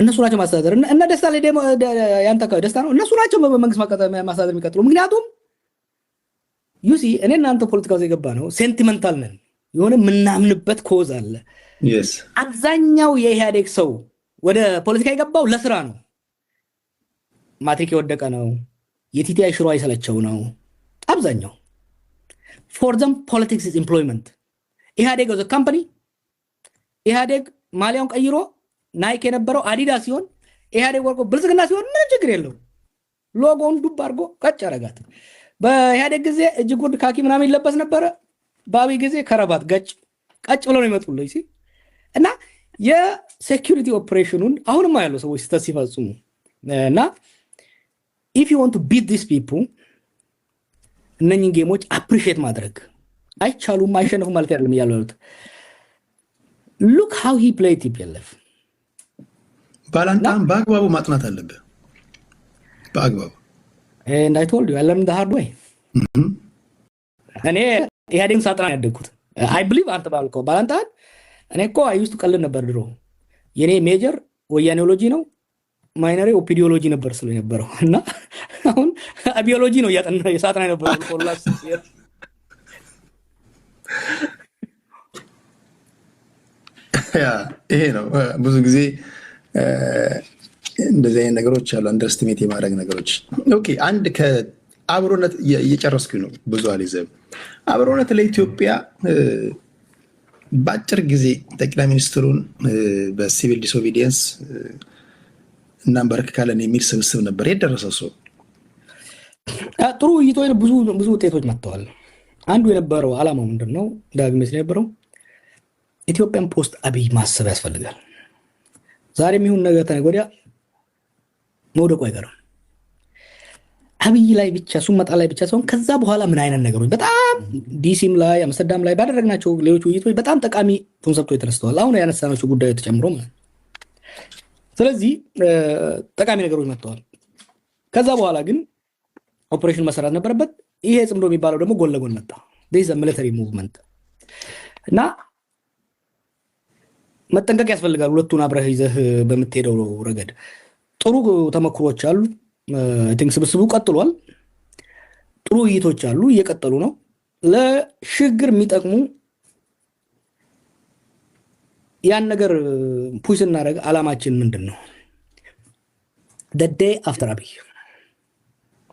እነሱ ናቸው ማስተዳደር እና ደስታ ላይ ደግሞ ያንተ ደስታ ነው። እነሱ ናቸው በመንግስት ማስተዳደር የሚቀጥሉ። ምክንያቱም ዩሲ እኔ እናንተ ፖለቲካ ውስጥ የገባ ነው ሴንቲመንታል ነን፣ የሆነ የምናምንበት ኮዝ አለ። አብዛኛው የኢህአዴግ ሰው ወደ ፖለቲካ የገባው ለስራ ነው። ማትሪክ የወደቀ ነው፣ የቲቲአይ ሽሮ አይሰለቸው ነው አብዛኛው። ፎር ዘም ፖለቲክስ ኢዝ ኤምፕሎይመንት። ኢህአዴግ ዘ ካምፓኒ፣ ኢህአዴግ ማሊያውን ቀይሮ ናይክ የነበረው አዲዳስ ሲሆን ኢህአዴግ ወርቆ ብልጽግና ሲሆን ምንም ችግር የለው። ሎጎውን ዱብ አድርጎ ቀጭ አረጋት። በኢህአዴግ ጊዜ እጅ ጉርድ ካኪ ምናምን ይለበስ ነበረ። በአብይ ጊዜ ከረባት ቀጭ ብለው ነው ይመጡልኝ ሲ እና የሴኩሪቲ ኦፕሬሽኑን አሁንም ያለው ሰዎች ስህተት ሲፈጽሙ እና if you want to beat these people እነኚህን ጌሞች አፕሪሺየት ማድረግ አይቻሉም፣ አይሸነፉም ማለት አይደለም እያሉት። look how he played TPLF። ባላንጣን በአግባቡ ማጥናት አለበት፣ በአግባቡ and I told you I learned the hard way። እኔ ኢህአዴግን ሳጥና ያደግኩት I believe አንተ ባልከው ባላንጣን እኔ እኮ አይውስቱ ቀልድ ነበር ድሮ። የኔ ሜጀር ወያኔዎሎጂ ነው፣ ማይነሪ ኦፒዲዮሎጂ ነበር ስለነበረው እና አሁን አቢዮሎጂ ነው ያጠና የሳጥና ነበር ኮላስ ይሄ ነው ብዙ ጊዜ እንደዚህ አይነት ነገሮች አሉ፣ አንደርስቲሜት የማድረግ ነገሮች። ኦኬ አንድ ከአብሮነት እየጨረስኩ ነው። ብዙ አልይዘም። አብሮነት ለኢትዮጵያ በአጭር ጊዜ ጠቅላይ ሚኒስትሩን በሲቪል ዲስኦቢዲየንስ እናንበረክካለን የሚል ስብስብ ነበር የደረሰው ሰው። ጥሩ ውይይቶች፣ ብዙ ውጤቶች መጥተዋል። አንዱ የነበረው ዓላማው ምንድነው? ዳግሜስ የነበረው ኢትዮጵያን ፖስት አብይ ማሰብ ያስፈልጋል። ዛሬም ይሁን ነገ ተነገ ወዲያ መውደቁ አይቀርም። አብይ ላይ ብቻ ሱመጣ ላይ ብቻ ሳይሆን ከዛ በኋላ ምን አይነት ነገሮች በጣም ዲሲም ላይ አምስተርዳም ላይ ባደረግናቸው ሌሎች ውይይቶች በጣም ጠቃሚ ኮንሰፕቶች ተነስተዋል። አሁን ያነሳናቸው ጉዳዮች ተጨምሮ ማለት። ስለዚህ ጠቃሚ ነገሮች መጥተዋል። ከዛ በኋላ ግን ኦፕሬሽን መሰራት ነበረበት። ይሄ ጽምዶ የሚባለው ደግሞ ጎን ለጎን መጣ። this is a military movement እና መጠንቀቅ ያስፈልጋል። ሁለቱን አብረህ ይዘህ በምትሄደው ረገድ ጥሩ ተመክሮች አሉ። አይ ቲንክ ስብስቡ ቀጥሏል። ጥሩ ውይይቶች አሉ፣ እየቀጠሉ ነው። ለሽግግር የሚጠቅሙ ያን ነገር ፑሽ እናደርግ። አላማችን ምንድን ነው? the day after አብይ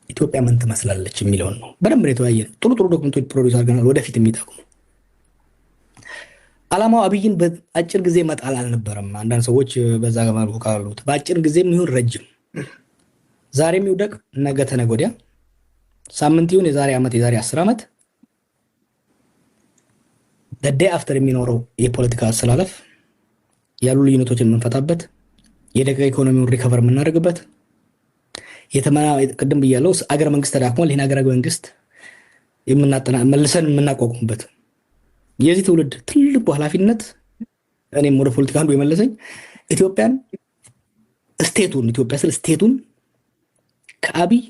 ኢትዮጵያ ምን ትመስላለች የሚለውን ነው። በደንብ ነው የተወያየነው። ጥሩ ዶክመንቶች ፕሮዲውስ አድርገናል፣ ወደፊት የሚጠቅሙ። አላማው አብይን በአጭር ጊዜ መጣል አልነበረም። አንዳንድ ሰዎች በዛ መልኩ ካሉት በአጭር ጊዜ የሚሆን ረጅም፣ ዛሬም ይውደቅ ነገ ተነገ ወዲያ፣ ሳምንት ይሁን የዛሬ ዓመት የዛሬ 10 ዓመት the day after የሚኖረው የፖለቲካ አሰላለፍ ያሉ ልዩነቶችን የምንፈታበት፣ የደቀ ኢኮኖሚውን ሪከቨር የምናደርግበት፣ ቅድም ብያለሁ አገር መንግስት ተዳክሟል፣ ይህን አገር መንግስት መልሰን የምናቋቁምበት የዚህ ትውልድ ትልቁ ኃላፊነት፣ እኔም ወደ ፖለቲካ አንዱ የመለሰኝ ኢትዮጵያ ስለ ስቴቱን ከአብይ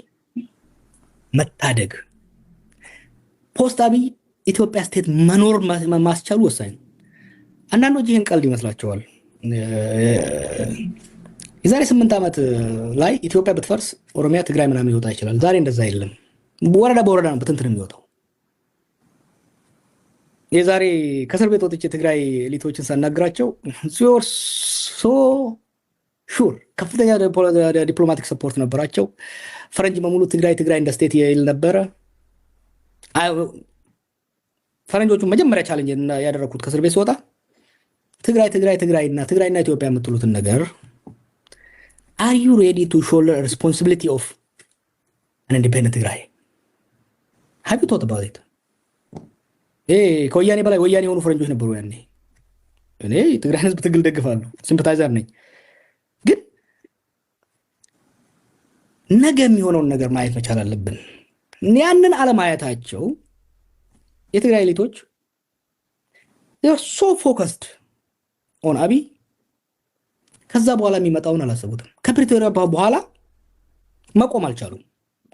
መታደግ፣ ፖስት አብይ ኢትዮጵያ ስቴት መኖር ማስቻሉ ወሳኝ ነው። አንዳንዶች ይህን ቀልድ ይመስላቸዋል። የዛሬ 8 ዓመት ላይ ኢትዮጵያ ብትፈርስ ኦሮሚያ፣ ትግራይ ምናምን ይወጣ ይችላል። ዛሬ እንደዛ የለም። ወረዳ በወረዳ ነው በትንትን የሚወጣው። የዛሬ ከእስር ቤት ወጥቼ ትግራይ ኤሊቶችን ሳናግራቸው ሶ ሹር ከፍተኛ ዲፕሎማቲክ ሰፖርት ነበራቸው። ፈረንጅ በሙሉ ትግራይ እንደ ስቴት ይል ነበረ። ፈረንጆቹ መጀመሪያ ቻሌንጅ ያደረኩት ከእስር ቤት ሲወጣ ትግራይና ኢትዮጵያ የምትሉትን ነገር are you ready to shoulder responsibility of an independent ትግራይ? have you thought about it? ከወያኔ በላይ ወያኔ የሆኑ ፈረንጆች ነበሩ ያኔ። እኔ ትግራይ ህዝብ ትግል ደግፋለሁ፣ ሲምፓታይዘር ነኝ። ግን ነገ የሚሆነውን ነገር ማየት መቻል አለብን። ያንን አለማየታቸው የትግራይ ኤሊቶች they are so focused on አብይ ከዛ በኋላ የሚመጣውን አላሰቡትም። ከፕሪቶሪያ በኋላ መቆም አልቻሉም።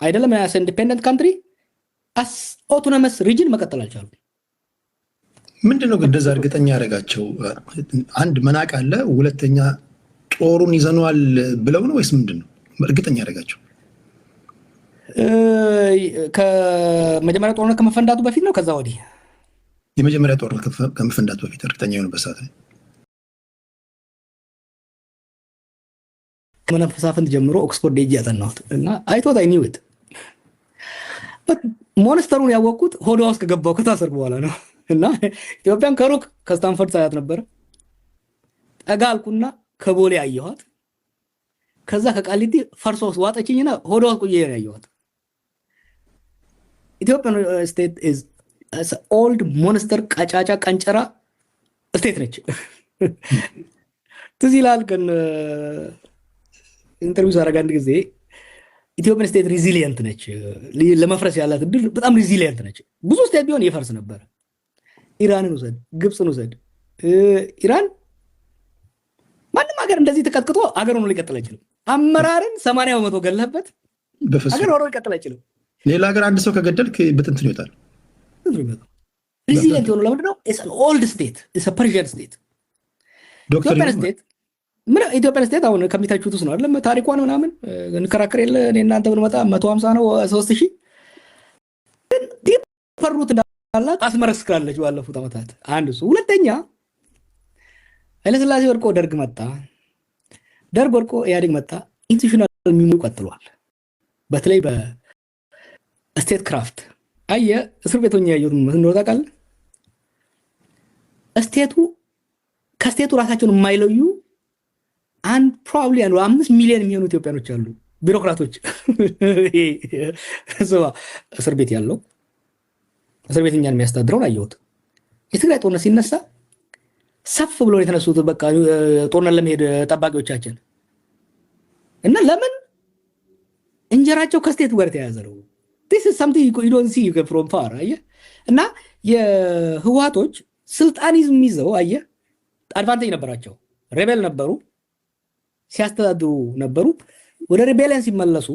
አይደለም as independent country as autonomous region መቀጠል አልቻሉም። ምንድነው ግን እንደዛ እርግጠኛ ያደረጋቸው? አንድ መናቅ አለ፣ ሁለተኛ ጦሩን ይዘኗል ብለው ነው ወይስ ምንድነው እርግጠኛ ያደረጋቸው? ከመጀመሪያ ጦርነት ከመፈንዳቱ በፊት ነው ከዛ ወዲህ? የመጀመሪያ ጦርነት ከመፈንዳቱ በፊት እርግጠኛ የሆነበት ሰዓት ነው። ከመነፈሳፍንት ጀምሮ ኦክስፎርድ ሄጄ ያጠናሁት እና I thought I knew it ሞንስተሩን ያወቅኩት ሆዷ ውስጥ ከገባው ከታሰርኩ በኋላ ነው። እና ኢትዮጵያን ከሩቅ ከስታንፈርድ ሳያት ነበር። ጠጋ አልኩና ከቦሌ አየኋት። ከዛ ከቃሊቲ ፈርሶ ዋጠችኝና ሆዷ ውስጥ ቁዬ ያየኋት። ኢትዮጵያን ስቴት is as old monster ቀጫጫ ቀንጨራ ስቴት ነች። ትዝ ይላል ግን ኢንተርቪው ሳደርግ አንድ ጊዜ ኢትዮጵያን ስቴት ሪዚሊየንት ነች፣ ለመፍረስ ያላት እድል በጣም ሪዚሊየንት ነች። ብዙ ስቴት ቢሆን ይፈርስ ነበር። ኢራንን ውሰድ፣ ግብፅን ውሰድ። ኢራን ማንም ሀገር እንደዚህ ተቀጥቅጦ ሀገር ሆኖ ሊቀጥል አይችልም። አመራርን 80% ገለህበት ሀገር ሆኖ ሊቀጥል አይችልም። ሌላ ሀገር አንድ ሰው ከገደልክ በትንትን ይወጣል። ሪዚሊየንት የሆነው ለምንድን ነው? ኢትስ አን ኦልድ ስቴት፣ ኢትስ አ ፐርሺያን ስቴት። ኢትዮጵያን ስቴት አሁን ከሚታችሁት ውስጥ ነው አይደለም? ታሪኳን ምናምን እንከራከር የለ እኔ እናንተ ብንመጣ 150 ነው 3000 ግን ፈሩት እንዳላት አስመረስክራለች ባለፉት ዓመታት። አንድ እሱ። ሁለተኛ ኃይለሥላሴ ወድቆ ደርግ መጣ፣ ደርግ ወድቆ ኢህአዴግ መጣ። ኢንስቲትዩሽናል ሚሙ ቀጥሏል። በተለይ በስቴት ክራፍት አየህ፣ እስር ቤቶኛ ያየሁት ምን ነው ታውቃለህ? ከስቴቱ ራሳቸውን የማይለዩ አንድ ፕሮባብሊ 5 ሚሊዮን የሚሆኑ ኢትዮጵያኖች አሉ፣ ቢሮክራቶች። እስር ቤት ያለው እስር ቤት እኛን የሚያስተዳድረውን አየሁት። የትግራይ ጦርነት ሲነሳ ሰፍ ብሎ የተነሱት በቃ ጦርነት ለመሄድ ጠባቂዎቻችን እና ለምን እንጀራቸው ከስቴቱ ጋር ተያያዘ ነው። this is something you don't see from far አየህ። እና የህወሓቶች ስልጣኒዝም ይዘው አየህ አድቫንቴጅ ነበራቸው። ሬቤል ነበሩ፣ ሲያስተዳድሩ ነበሩ። ወደ ሬቤሊያን ሲመለሱ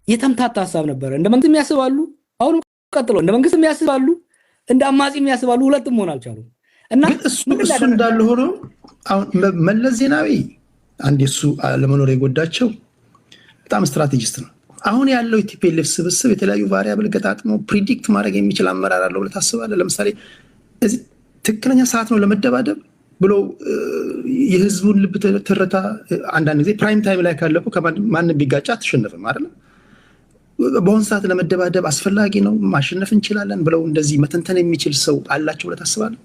የተምታታ ሀሳብ ነበረ። እንደ መንግስት የሚያስባሉ፣ አሁን ቀጥሎ እንደ መንግስት የሚያስባሉ፣ እንደ አማጺ የሚያስባሉ ሁለቱም መሆን አልቻሉም። እና እሱ እንዳለ ሆኖ አሁን መለስ ዜናዊ አንድ እሱ ለመኖር የጎዳቸው በጣም ስትራቴጂስት ነው። አሁን ያለው የቲፒኤልኤፍ ስብስብ የተለያዩ ቫሪያብል ገጣጥሞ ፕሪዲክት ማድረግ የሚችል አመራር አለው ብለህ ታስባለህ? ለምሳሌ እዚህ ትክክለኛ ሰዓት ነው ለመደባደብ ብሎ የህዝቡን ልብ ትርታ አንዳንድ ጊዜ ፕራይም ታይም ላይ ካለፉ ማንም ቢጋጫ አትሸነፍም አይደለም። በአሁኑ ሰዓት ለመደባደብ አስፈላጊ ነው ማሸነፍ እንችላለን ብለው እንደዚህ መተንተን የሚችል ሰው አላቸው ብለህ ታስባለህ?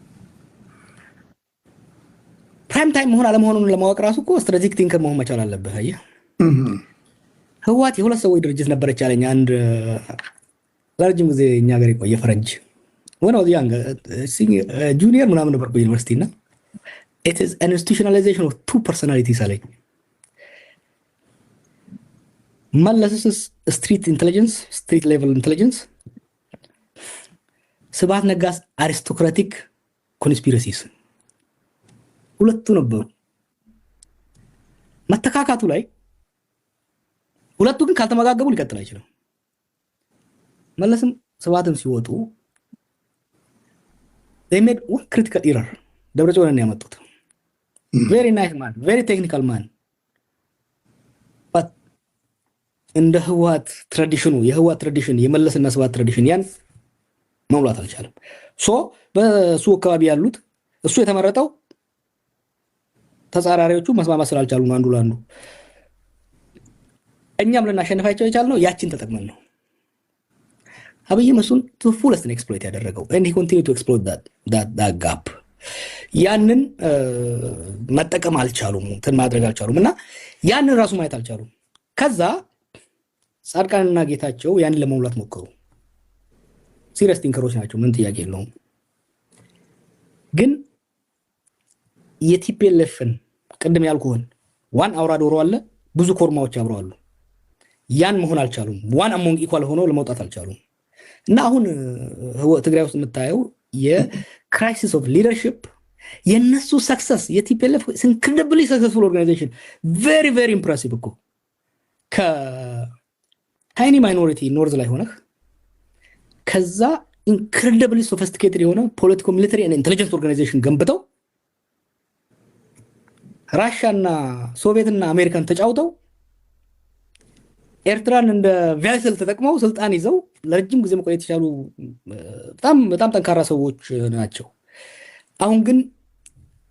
ፕራይም ታይም መሆን አለመሆኑን ለማወቅ ራሱ እኮ ስትራቴጂክ ቲንከር መሆን መቻል አለብህ። አየህ ህወሓት የሁለት ሰዎች ድርጅት ነበረች ያለኝ አንድ ለረጅም ጊዜ እኛ ሀገር የቆየ ፈረንጅ ጁኒየር ምናምን ነበር በዩኒቨርሲቲ እና it is an institutionalization of two personalities አለኝ። መለስስ ስትሪት ኢንቴሊጀንስ ስትሪት ሌቨል ኢንቴሊጀንስ፣ ስብሐት ነጋስ አሪስቶክራቲክ ኮንስፒረሲስ ሁለቱ ነበሩ። መተካካቱ ላይ ሁለቱ ግን ካልተመጋገቡ ሊቀጥል አይችልም። መለስም ስብሐትም ሲወጡ they made one critical error። ደብረጽዮንን ያመጡት very nice man, very technical man, but እንደ ህወሓት ትራዲሽኑ የህወሓት ትራዲሽን የመለስና ስብሐት ትራዲሽን ያን መሙላት አልቻለም። በሱ አካባቢ ያሉት እሱ የተመረጠው ተጻራሪዎቹ መስማማት ስላልቻሉ ነው አንዱ ለአንዱ። እኛም ልናሸንፋቸው የቻልነው ያችን ተጠቅመን ነው። አብይም እሱን to fullest exploit ያደረገው and he continue to exploit that gap። ያንን መጠቀም አልቻሉም፣ እንትን ማድረግ አልቻሉም እና ያንን ራሱ ማየት አልቻሉም። ከዛ ጻድቃንና ጌታቸው ያንን ለመሙላት ሞከሩ። ሲሪየስ ቲንከሮች ናቸው፣ ምን ጥያቄ የለውም። ግን የቲፒኤልኤፍን ቅድም ያልኩህን ዋን አውራ ዶሮ አለ፣ ብዙ ኮርማዎች አብረዋሉ። ያን መሆን አልቻሉም። ዋን አሞንግ ኢኳል ሆኖ ለመውጣት አልቻሉም። እና አሁን ትግራይ ውስጥ የምታየው የክራይሲስ ኦፍ ሊደርሺፕ የነሱ ሰክሰስ የቲፒኤልኤፍ ኢንክሬዲብሊ ሰክሰስፉል ኦርጋናይዜሽን ቬሪ ቬሪ ኢምፕሬሲቭ እኮ ከታይኒ ማይኖሪቲ ኖርዝ ላይ ሆነህ ከዛ ኢንክሬዲብሊ ሶፊስቲኬትድ የሆነ ፖለቲኮ ሚሊተሪ እና ኢንቴሊጀንስ ኦርጋናይዜሽን ገንብተው ራሻና ሶቪየትና አሜሪካን ተጫውተው ኤርትራን እንደ ቫይሰል ተጠቅመው ስልጣን ይዘው ለረጅም ጊዜ መቆየት የቻሉ በጣም በጣም ጠንካራ ሰዎች ናቸው። አሁን ግን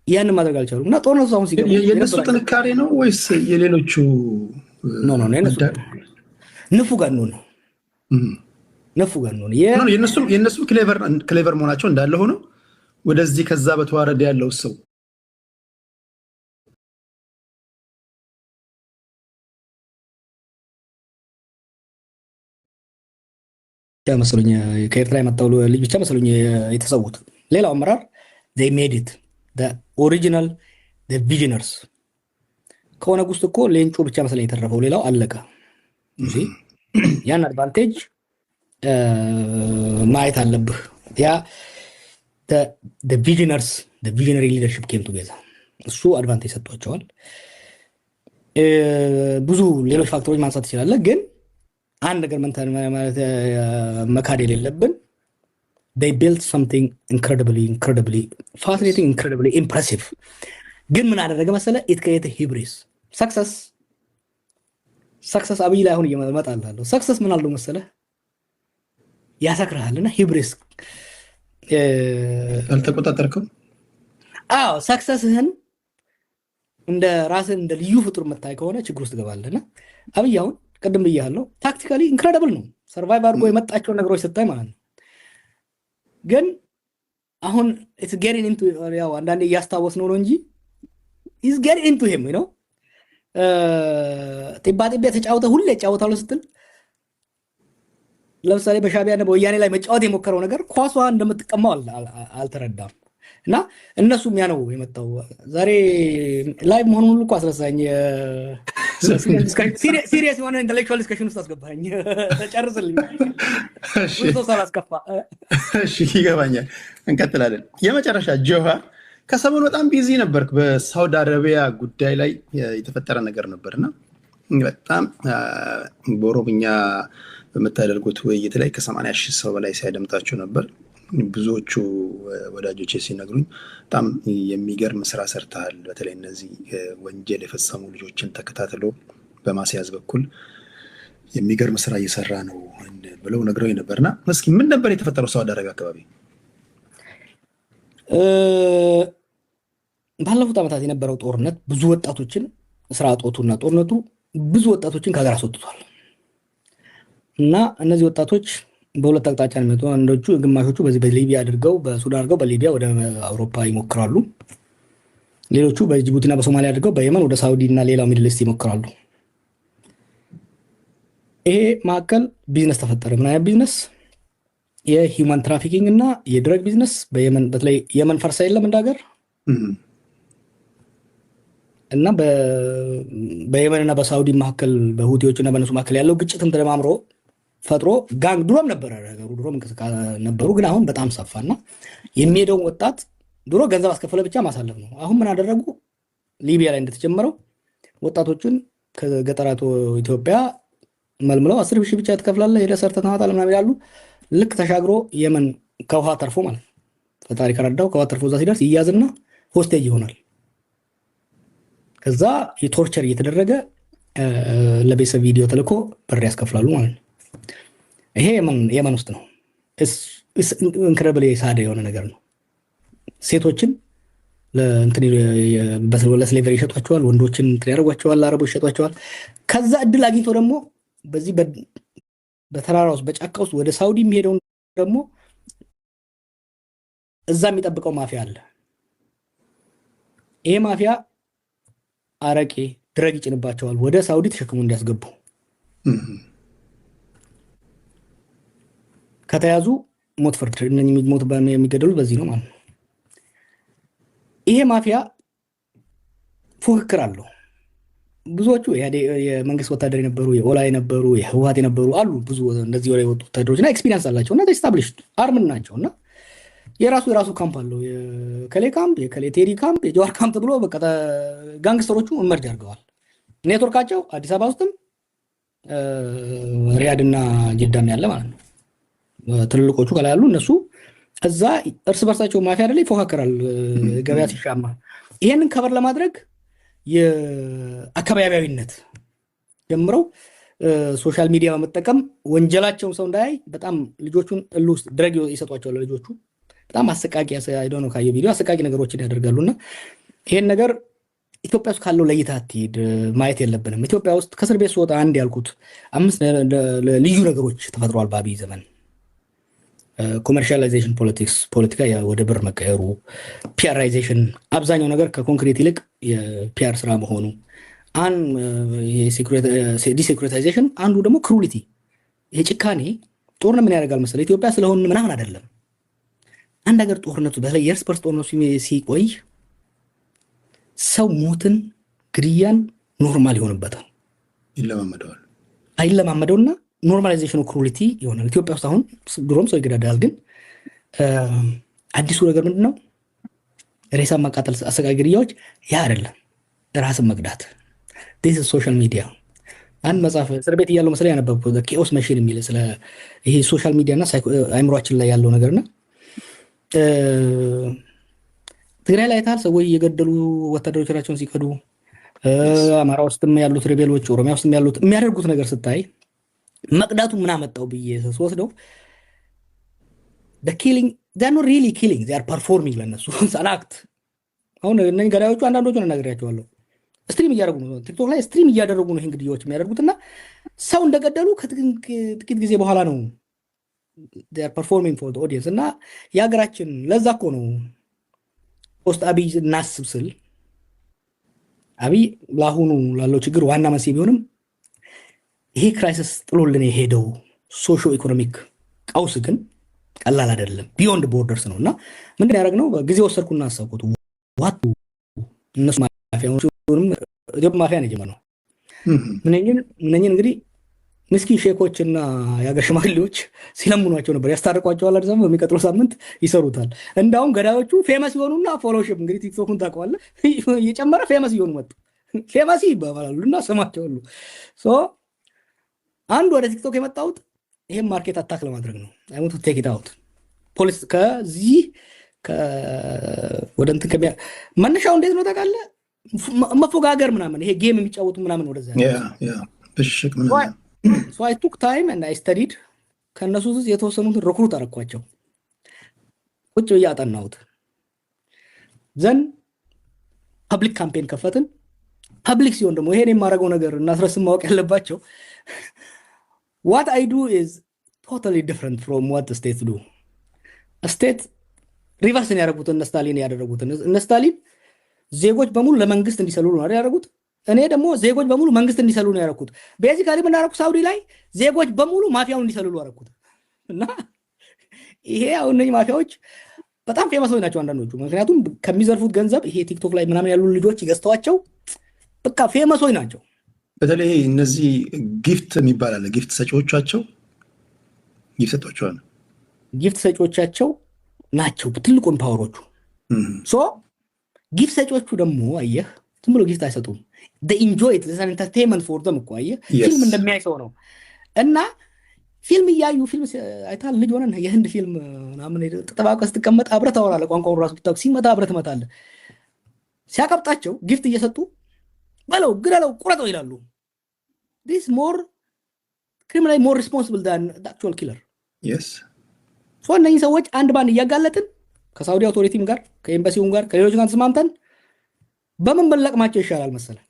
ያንን ማድረግ አልቻሉም እና ጦርነቱ አሁን ሲገባ የነሱ ጥንካሬ ነው ወይስ የሌሎቹ ኖ ንፉጋን ነው የነሱ ክሌቨር መሆናቸው እንዳለ ሆኖ ወደዚህ ከዛ በተዋረደ ያለው ሰው መስሎኝ ከኤርትራ የመጣው ልጅ ብቻ መስሎኝ የተሰዉት። ሌላው አመራር they made it the original the visionaries ከሆነ ጉስት እኮ ሌንጮ ብቻ መስለኝ የተረፈው፣ ሌላው አለቀ። ያን አድቫንቴጅ ማየት አለብህ። ያ the visionaries the visionary leadership came together እሱ አድቫንቴጅ ሰጥቷቸዋል። ብዙ ሌሎች ፋክተሮች ማንሳት ይችላል። ግን አንድ ነገር ማለት መካድ የሌለብን they built something incredibly fascinating, incredibly impressive። ግን ምን አደረገ መሰለ it created hubris success አብይ ላይ አሁን እየመጣላለሁ success ምን አለው መሰለ ያሰክራልና hubris አልተቆጣጠርከው። successህን እንደ ራስህ እንደ ልዩ ፍጡር መታይ ከሆነ ችግር ውስጥ ገባለና አብይ አሁን ቀደም ብያለሁ ታክቲካሊ ኢንክሬዲብል ነው ሰርቫይቭ አድርጎ የመጣቸው ነገሮች ስታይ ማለት ነው። ግን አሁን it's getting into ያው አንዳንዴ ያስታወስ ነው እንጂ is getting into him you know ጢባጢቤ ተጫውተ ሁሌ ጫወታሉ ስትል ለምሳሌ በሻቢያና በወያኔ ላይ መጫወት የሞከረው ነገር ኳሷ እንደምትቀማው አልተረዳም። እና እነሱም ያ ነው የመጣው ዛሬ ላይቭ መሆኑን ሁሉ እኮ አስረሳኝ። ሲሪየስ የሆነ ኢንተሌክቹዋል ዲስከሽን ውስጥ አስገባኝ። ተጨርስልኝ። እሺ ሳላስከፋ እሺ ይገባኛል። እንቀጥላለን። የመጨረሻ ጆሃር ከሰሞኑ በጣም ቢዚ ነበርክ። በሳውዲ አረቢያ ጉዳይ ላይ የተፈጠረ ነገር ነበርና በጣም በኦሮምኛ በመታደርጉት ውይይት ላይ ከ80,000 ሰው በላይ ሲያደምጣችሁ ነበር። ብዙዎቹ ወዳጆቼ ሲነግሩኝ በጣም የሚገርም ስራ ሰርተሃል፣ በተለይ እነዚህ ወንጀል የፈጸሙ ልጆችን ተከታትሎ በማስያዝ በኩል የሚገርም ስራ እየሰራ ነው ብለው ነግረውኝ ነበርና እስኪ ምን ነበር የተፈጠረው ሳውዲ አረቢያ አካባቢ? ባለፉት ዓመታት የነበረው ጦርነት ብዙ ወጣቶችን ስራ አጦቱና ጦርነቱ ብዙ ወጣቶችን ከሀገር አስወጥቷል እና እነዚህ ወጣቶች በሁለት አቅጣጫ ነው የሚመጡ። አንዶቹ ግማሾቹ በዚህ በሊቢያ አድርገው በሱዳን አድርገው በሊቢያ ወደ አውሮፓ ይሞክራሉ። ሌሎቹ በጅቡቲና በሶማሊያ አድርገው በየመን ወደ ሳውዲ እና ሌላው ሚድል ኢስት ይሞክራሉ። ይሄ ማዕከል ቢዝነስ ተፈጠረ። ምን አይነት ቢዝነስ? የሂውማን ትራፊኪንግ እና የድረግ ቢዝነስ በየመን በተለይ የመን ፈርሳ የለም እንደ ሀገር እና በየመንና በሳውዲ መካከል በሁቲዎች እና በእነሱ መካከል ያለው ግጭትም ተደማምሮ ፈጥሮ ጋንግ ድሮም ነበረ ነገሩ፣ ድሮም እንቅስቃሴ ነበሩ፣ ግን አሁን በጣም ሰፋና የሚሄደውን ወጣት ድሮ ገንዘብ አስከፈለ ብቻ ማሳለፍ ነው። አሁን ምን አደረጉ? ሊቢያ ላይ እንደተጀመረው ወጣቶችን ከገጠራቱ ኢትዮጵያ መልምለው 10 ሺህ ብቻ ትከፍላለህ ሄደህ ሰርተህ ታመጣለህ ምናምን ይላሉ። ልክ ተሻግሮ የመን ከውሃ ተርፎ ማለት ፈጣሪ ከረዳው ከውሃ ተርፎ እዛ ሲደርስ ይያዝና ሆስቴጅ ይሆናል። ከዛ የቶርቸር እየተደረገ ለቤተሰብ ቪዲዮ ተልኮ ብር ያስከፍላሉ ማለት ነው። ይሄ የመን ውስጥ ነው። ኢንክሬዲብል ሳደ የሆነ ነገር ነው። ሴቶችን ለስሌቨሪ ይሸጧቸዋል፣ ወንዶችን ያደርጓቸዋል፣ አረቦች ይሸጧቸዋል። ከዛ እድል አግኝቶ ደግሞ በዚህ በተራራ ውስጥ በጫካ ውስጥ ወደ ሳውዲ የሚሄደውን ደግሞ እዛ የሚጠብቀው ማፊያ አለ። ይሄ ማፊያ አረቄ ድረግ ይጭንባቸዋል ወደ ሳውዲ ተሸክሞ እንዲያስገቡ። ከተያዙ ሞት ፍርድ የሚገደሉ በዚህ ነው ማለት ነው። ይሄ ማፊያ ፉክክር አለው። ብዙዎቹ የመንግስት ወታደር የነበሩ የኦላ የነበሩ የህወሓት የነበሩ አሉ። ብዙ እንደዚህ ወደ የወጡ ወታደሮች እና ኤክስፒሪንስ አላቸው እና ኤስታብሊሽድ አርምን ናቸው እና የራሱ ካምፕ አለው። የከሌ ካምፕ፣ የከሌ ቴሪ ካምፕ፣ የጀዋር ካምፕ ብሎ በቃ ጋንግስተሮቹ እመርጅ አድርገዋል። ኔትወርካቸው አዲስ አበባ ውስጥም ሪያድ እና ጅዳም ያለ ማለት ነው። ትልልቆቹ ከላይ ያሉ እነሱ እዛ እርስ በርሳቸው ማፊያ አይደለ ይፎካከራል ገበያ ሲሻማ። ይሄንን ከበር ለማድረግ የአካባቢያዊነት ጀምረው ሶሻል ሚዲያ በመጠቀም ወንጀላቸውን ሰው እንዳያይ በጣም ልጆቹን ውስጥ ድረግ ይሰጧቸዋል። ልጆቹ በጣም አሰቃቂ አይደው ነው ካየ ቪዲዮ አሰቃቂ ነገሮችን ያደርጋሉና ይሄን ነገር ኢትዮጵያ ውስጥ ካለው ለይታ አትሂድ ማየት የለብንም። ኢትዮጵያ ውስጥ ከእስር ቤት ስወጣ አንድ ያልኩት 5 ልዩ ነገሮች ተፈጥሯል በአብይ ዘመን። ኮመርሻላይዜሽን ፖለቲካ ወደ ብር መቀየሩ፣ ፒአራይዜሽን አብዛኛው ነገር ከኮንክሪት ይልቅ የፒአር ስራ መሆኑ፣ ዲሴኩሪታይዜሽን፣ አንዱ ደግሞ ክሩሊቲ ይሄ ጭካኔ። ጦርነት ምን ያደርጋል መሰለህ? ኢትዮጵያ ስለሆን ምናምን አይደለም። አንድ ሀገር ጦርነቱ በተለይ የእርስ በርስ ጦርነቱ ሲቆይ ሰው ሞትን፣ ግድያን ኖርማል ይሆንበታል፣ አይለማመደውና ኖርማላይዜሽኑ ክሩሊቲ ይሆናል። ኢትዮጵያ ውስጥ አሁን ድሮም ሰው ይገዳዳል፣ ግን አዲሱ ነገር ምንድን ነው? ሬሳ ማቃጠል፣ አሰቃቂ ግድያዎች። ያ አይደለም ራስን መግዳት። ሶሻል ሚዲያ አንድ መጽሐፍ እስር ቤት እያለው መሰለኝ ያነበብኩት ኬኦስ መሽን የሚል ስለ ይሄ ሶሻል ሚዲያ እና አይምሯችን ላይ ያለው ነገርና ትግራይ ላይ ታል ሰዎች እየገደሉ ወታደሮቻቸውን ሲከዱ፣ አማራ ውስጥም ያሉት ሬቤሎች፣ ኦሮሚያ ውስጥም ያሉት የሚያደርጉት ነገር ስታይ መቅዳቱ ምን አመጣው ብዬ ስወስደው ኪሊንግ ኖት ሪሊ ኪሊንግ ዜር ፐርፎርሚንግ ለነሱ አክት። አሁን እነኝህ ገዳዮቹ አንዳንዶቹን እነግራቸዋለሁ ስትሪም እያደረጉ ነው፣ ቲክቶክ ላይ ስትሪም እያደረጉ ነው ይህን ግድያዎች የሚያደርጉትና ሰው እንደገደሉ ከጥቂት ጊዜ በኋላ ነው ፐርፎርሚንግ ፎር ኦዲየንስ። እና የሀገራችን ለዛ እኮ ነው ፖስት አብይ እናስብ ስል አብይ ለአሁኑ ላለው ችግር ዋና መንስኤ ቢሆንም ይሄ ክራይሲስ ጥሎልን የሄደው ሶሾ ኢኮኖሚክ ቀውስ ግን ቀላል አይደለም፣ ቢዮንድ ቦርደርስ ነው። እና ምንድን ያደረግነው ጊዜ ወሰድኩና አሰብኩት ዋቱ እነሱ ማፊያ ነው የጀመርነው። ምንኝን እንግዲህ ምስኪን ሼኮችና የሀገር ሽማግሌዎች ሲለምኗቸው ነበር፣ ያስታርቋቸዋል። አዲስ አበባ በሚቀጥለው ሳምንት ይሰሩታል። እንዳውም ገዳዮቹ ፌመስ ይሆኑና ፎሎሺፕ እንግዲህ ቲክቶክን ታውቀዋለህ እየጨመረ ፌመስ ይሆኑ መጡ። ፌመስ ይባባላሉ እና ስማቸው ሁሉ አንድ ወደ ቲክቶክ የመጣሁት ይሄን ማርኬት አታክ ለማድረግ ነው። አይ ዋንት ቱ ቴክ ኢት አውት ፖሊስ ከዚህ ወደ እንትን መነሻው እንዴት ነው ታውቃለህ? መፎጋገር ምናምን ይሄ ጌም የሚጫወቱ ምናምን ወደዛ ብሽቅ ምናምን so I took time and I studied ከነሱ ውስጥ የተወሰኑትን ሪክሩት አደረኳቸው ቁጭ ብዬ አጠናሁት ዘን ፐብሊክ ካምፔን ከፈትን ፐብሊክ ሲሆን ደግሞ ይሄን የማደርገው ነገር እና አስረስም ማወቅ ያለባቸው what I do is totally different from what the states do state ሪቨርስ ነው ያደረጉት እነ ስታሊን ያደረጉት እነ ስታሊን ዜጎች በሙሉ ለመንግስት እንዲሰሉ ነው ያደረጉት እኔ ደግሞ ዜጎች በሙሉ መንግስት እንዲሰሉ ነው ያደረኩት ቤዚካሊ ምን አደረኩ ሳውዲ ላይ ዜጎች በሙሉ ማፊያውን እንዲሰሉ አደረኩት እና ይሄ አሁን እነዚህ ማፊያዎች በጣም ፌመስ ናቸው አንዳንዶቹ ምክንያቱም ከሚዘርፉት ገንዘብ ይሄ ቲክቶክ ላይ ምናምን ያሉ ልጆች ይገዝተዋቸው በቃ ፌመስ ናቸው በተለይ እነዚህ ጊፍት የሚባል አለ ጊፍት ሰጪዎቻቸው ናቸው ትልቁ ፓወሮቹ ሶ ጊፍት ሰጪዎቹ ደግሞ አየህ ዝም ብሎ ጊፍት አይሰጡም they enjoy it it's an entertainment for them እኮ አየህ ፊልም እንደሚያይ ሰው ነው እና ፊልም እያዩ ፊልም አይታል ልጅ ሆነን የህንድ ፊልም ምናምን ተጠባቀ ስትቀመጥ አብረህ ታወራለህ ቋንቋውን ራሱ ብታውቅ ሲመጣ አብረህ ትመጣለህ ሲያቀብጣቸው ጊፍት እየሰጡ በለው ግደለው ቁረጠው ይላሉ this more criminal more responsible than the actual killer yes so እነዚህ ሰዎች አንድ ባንድ እያጋለጥን ከሳውዲ አውቶሪቲም ጋር ከኤምባሲውም ጋር ከሌሎች ጋር ተስማምተን በምን በለቅማቸው ይሻላል መሰለህ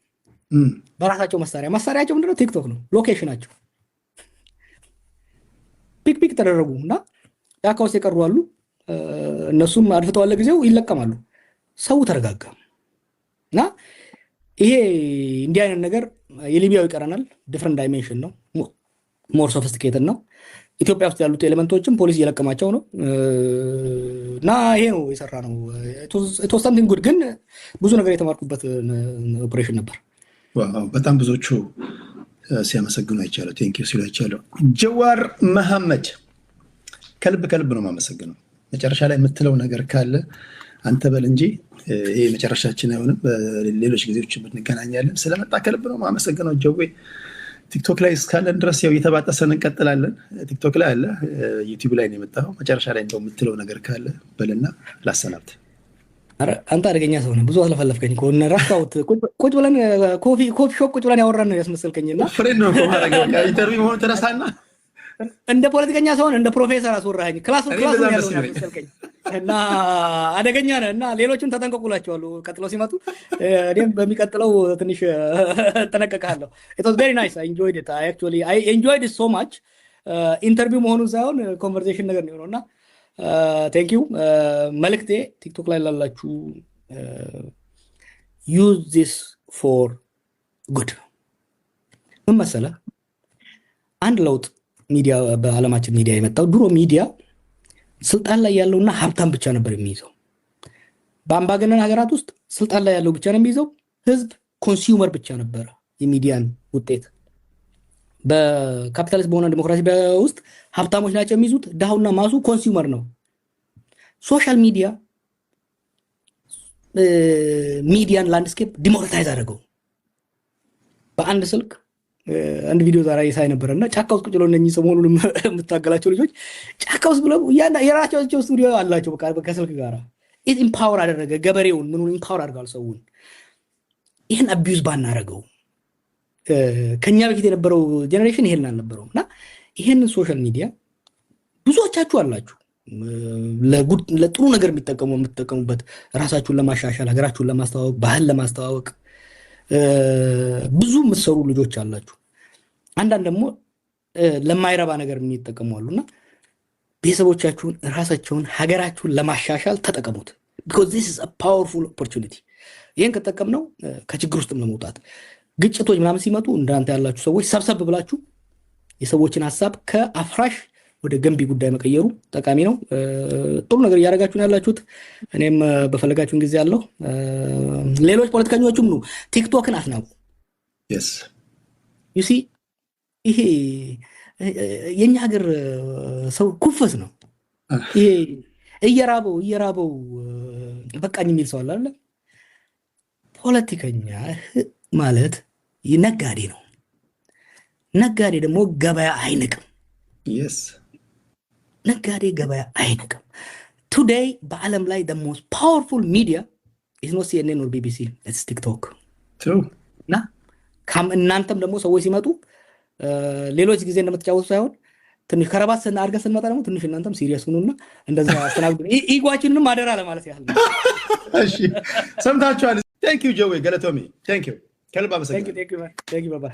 በራሳቸው መሳሪያቸው ምንድነው ቲክቶክ ነው ሎኬሽናቸው ፒክ ተደረጉና ያካውስ የቀሩ አሉ እነሱም አድፍተዋል ለጊዜው ይለቀማሉ ሰው ተረጋጋና ይሄ እንዲህ አይነት ነገር የሊቢያው ይቀረናል ዲፈረንት ዳይሜንሽን ነው ሞር ሶፊስቲኬትድ ነው ኢትዮጵያ ውስጥ ያሉት ኤሌመንቶችም ፖሊስ እየለቀማቸው ነው እና ይሄ ነው የሰራ ነው it was something good ግን ብዙ ነገር የተማርኩበት ኦፕሬሽን ነበር ዋው በጣም ብዙዎቹ ሲያመሰግኑ አይቻለሁ ቴንኪው ሲሉ አይቻለሁ ጀዋር መሐመድ ከልብ ነው ማመሰግነው መጨረሻ ላይ የምትለው ነገር ካለ አንተ በል እንጂ ይሄ መጨረሻችን አይሆንም በሌሎች ጊዜዎች እንገናኛለን ስለመጣ ከልብ ነው ማመሰግነው ጀዌ ቲክቶክ ላይ እስካለን ድረስ ያው እየተባጠሰን እንቀጥላለን ቲክቶክ ላይ አለ ዩቲዩብ ላይ ነው የመጣው መጨረሻ ላይ እንደው የምትለው ነገር ካለ በልና ላሰናብት አረ አንተ አደገኛ ሰው ነህ ብዙ አለፈለፍከኝ ኮነ ራስታውት ቁጭ ብለን ኮፊ ሾፕ ቁጭ ብለን ያወራን ነው ያስመሰልከኝና ፍሬንድ ነው ማለት ኢንተርቪው ሆነ ተረሳና እንደ ፖለቲከኛ ሰው እንደ ፕሮፌሰር አስወራኸኝ ክላስ ያለው ያስመሰልከኝ እና አደገኛ ነህ እና ሌሎችም ተጠንቀቁላቸዋለሁ ቀጥሎ ሲመጡ እኔም በሚቀጥለው ትንሽ ተነቀቃለሁ it was very nice I enjoyed it I enjoyed it so much ኢንተርቪው መሆኑ ሳይሆን ኮንቨርሴሽን ነገር ነው እና thank you መልክቴ ቲክቶክ ላይ ላላችሁ use this for good ምን መሰለህ አንድ ለውጥ ሚዲያ በአለማችን ሚዲያ የመጣው ድሮ ሚዲያ ስልጣን ላይ ያለውና ሀብታም ብቻ ነበር የሚይዘው በአምባገነን ሀገራት ውስጥ ስልጣን ላይ ያለው ብቻ ነው የሚይዘው ህዝብ ኮንሱመር ብቻ ነበር የሚዲያን ውጤት በካፒታሊስት በሆነ ዲሞክራሲ ውስጥ ሀብታሞች ናቸው የሚይዙት ዳውና ማሱ ኮንሱመር ነው ሶሻል ሚዲያ ሚዲያን ላንድስኬፕ ዲሞክራታይዝ አደረገው በአንድ ስልክ አንድ ቪዲዮ ዛሬ ሳይ ነበርና ጫካ ውስጥ ቁጭ ብለው እነኚህ ሰሞኑን የምታገላቸው ልጆች ጫካ ውስጥ ብለው የራሳቸው ስቱዲዮ አላቸው በቃ ከስልክ ጋር ኢት ኢምፓወር አደረገ ገበሬውን ምኑን ኢምፓወር አድርጋል ሰውን ይሄን አቢዩዝ ባናረገው ከኛ በፊት የነበረው ጄነሬሽን ይሄን አልነበረውና ይሄን ሶሻል ሚዲያ ብዙዎቻችሁ አላችሁ ለጥሩ ነገር የምትጠቀሙበት ራሳችሁን ለማሻሻል ሀገራችሁን ለማስተዋወቅ ባህል ለማስተዋወቅ ብዙ ምሰሩ ልጆች አላችሁ አንዳንድ ደግሞ ለማይረባ ነገር የሚጠቀሙ አሉና ቤተሰቦቻችሁን ራሳችሁን ሀገራችሁን ለማሻሻል ተጠቀሙት because this is a powerful opportunity ይሄን ከተጠቀምነው ከችግር ውስጥ ለመውጣት ግጭቶች ምናምን ሲመጡ እንዳንተ ያላችሁ ሰዎች ሰብሰብ ብላችሁ የሰዎችን ሐሳብ ከአፍራሽ ወደ ገንቢ ጉዳይ መቀየሩ ጠቃሚ ነው ጥሩ ነገር ያደርጋችሁ ነው ያላችሁት እኔም በፈለጋችሁን ጊዜ ያለው ሌሎች ፖለቲከኞችም ነው ቲክቶክን አስናቁ yes you see ይሄ የኛ ሀገር ሰው ኩፈስ ነው ይሄ እየራበው በቃኝ የሚል ሰው አለ አይደል ፖለቲከኛ ማለት ነጋዴ ነው ነጋዴ ደግሞ ገበያ አይንቅም yes ነጋዴ ገበያ አይንቅም። ቱዴይ በዓለም ላይ the most powerful media is not CNN or BBC, it's TikTok እና እናንተም ደግሞ ሰዎች ሲመጡ ሌሎች ጊዜ እንደምትጫወቱ ሳይሆን ትንሽ ከረባት አድርገን ስንመጣ ደግሞ ትንሽ እናንተም ሲሪየስ ሁኑና እንደዛ አስተናግዱ። ኢጓችንንም አደራ ለማለት ያህል ነው። እሺ ሰምታችኋል። ቴንክ ዩ ጆዌ ገለቶሚ ቴንክ ዩ ከልብ አመሰግናለሁ። ቴንክ ዩ ባባ።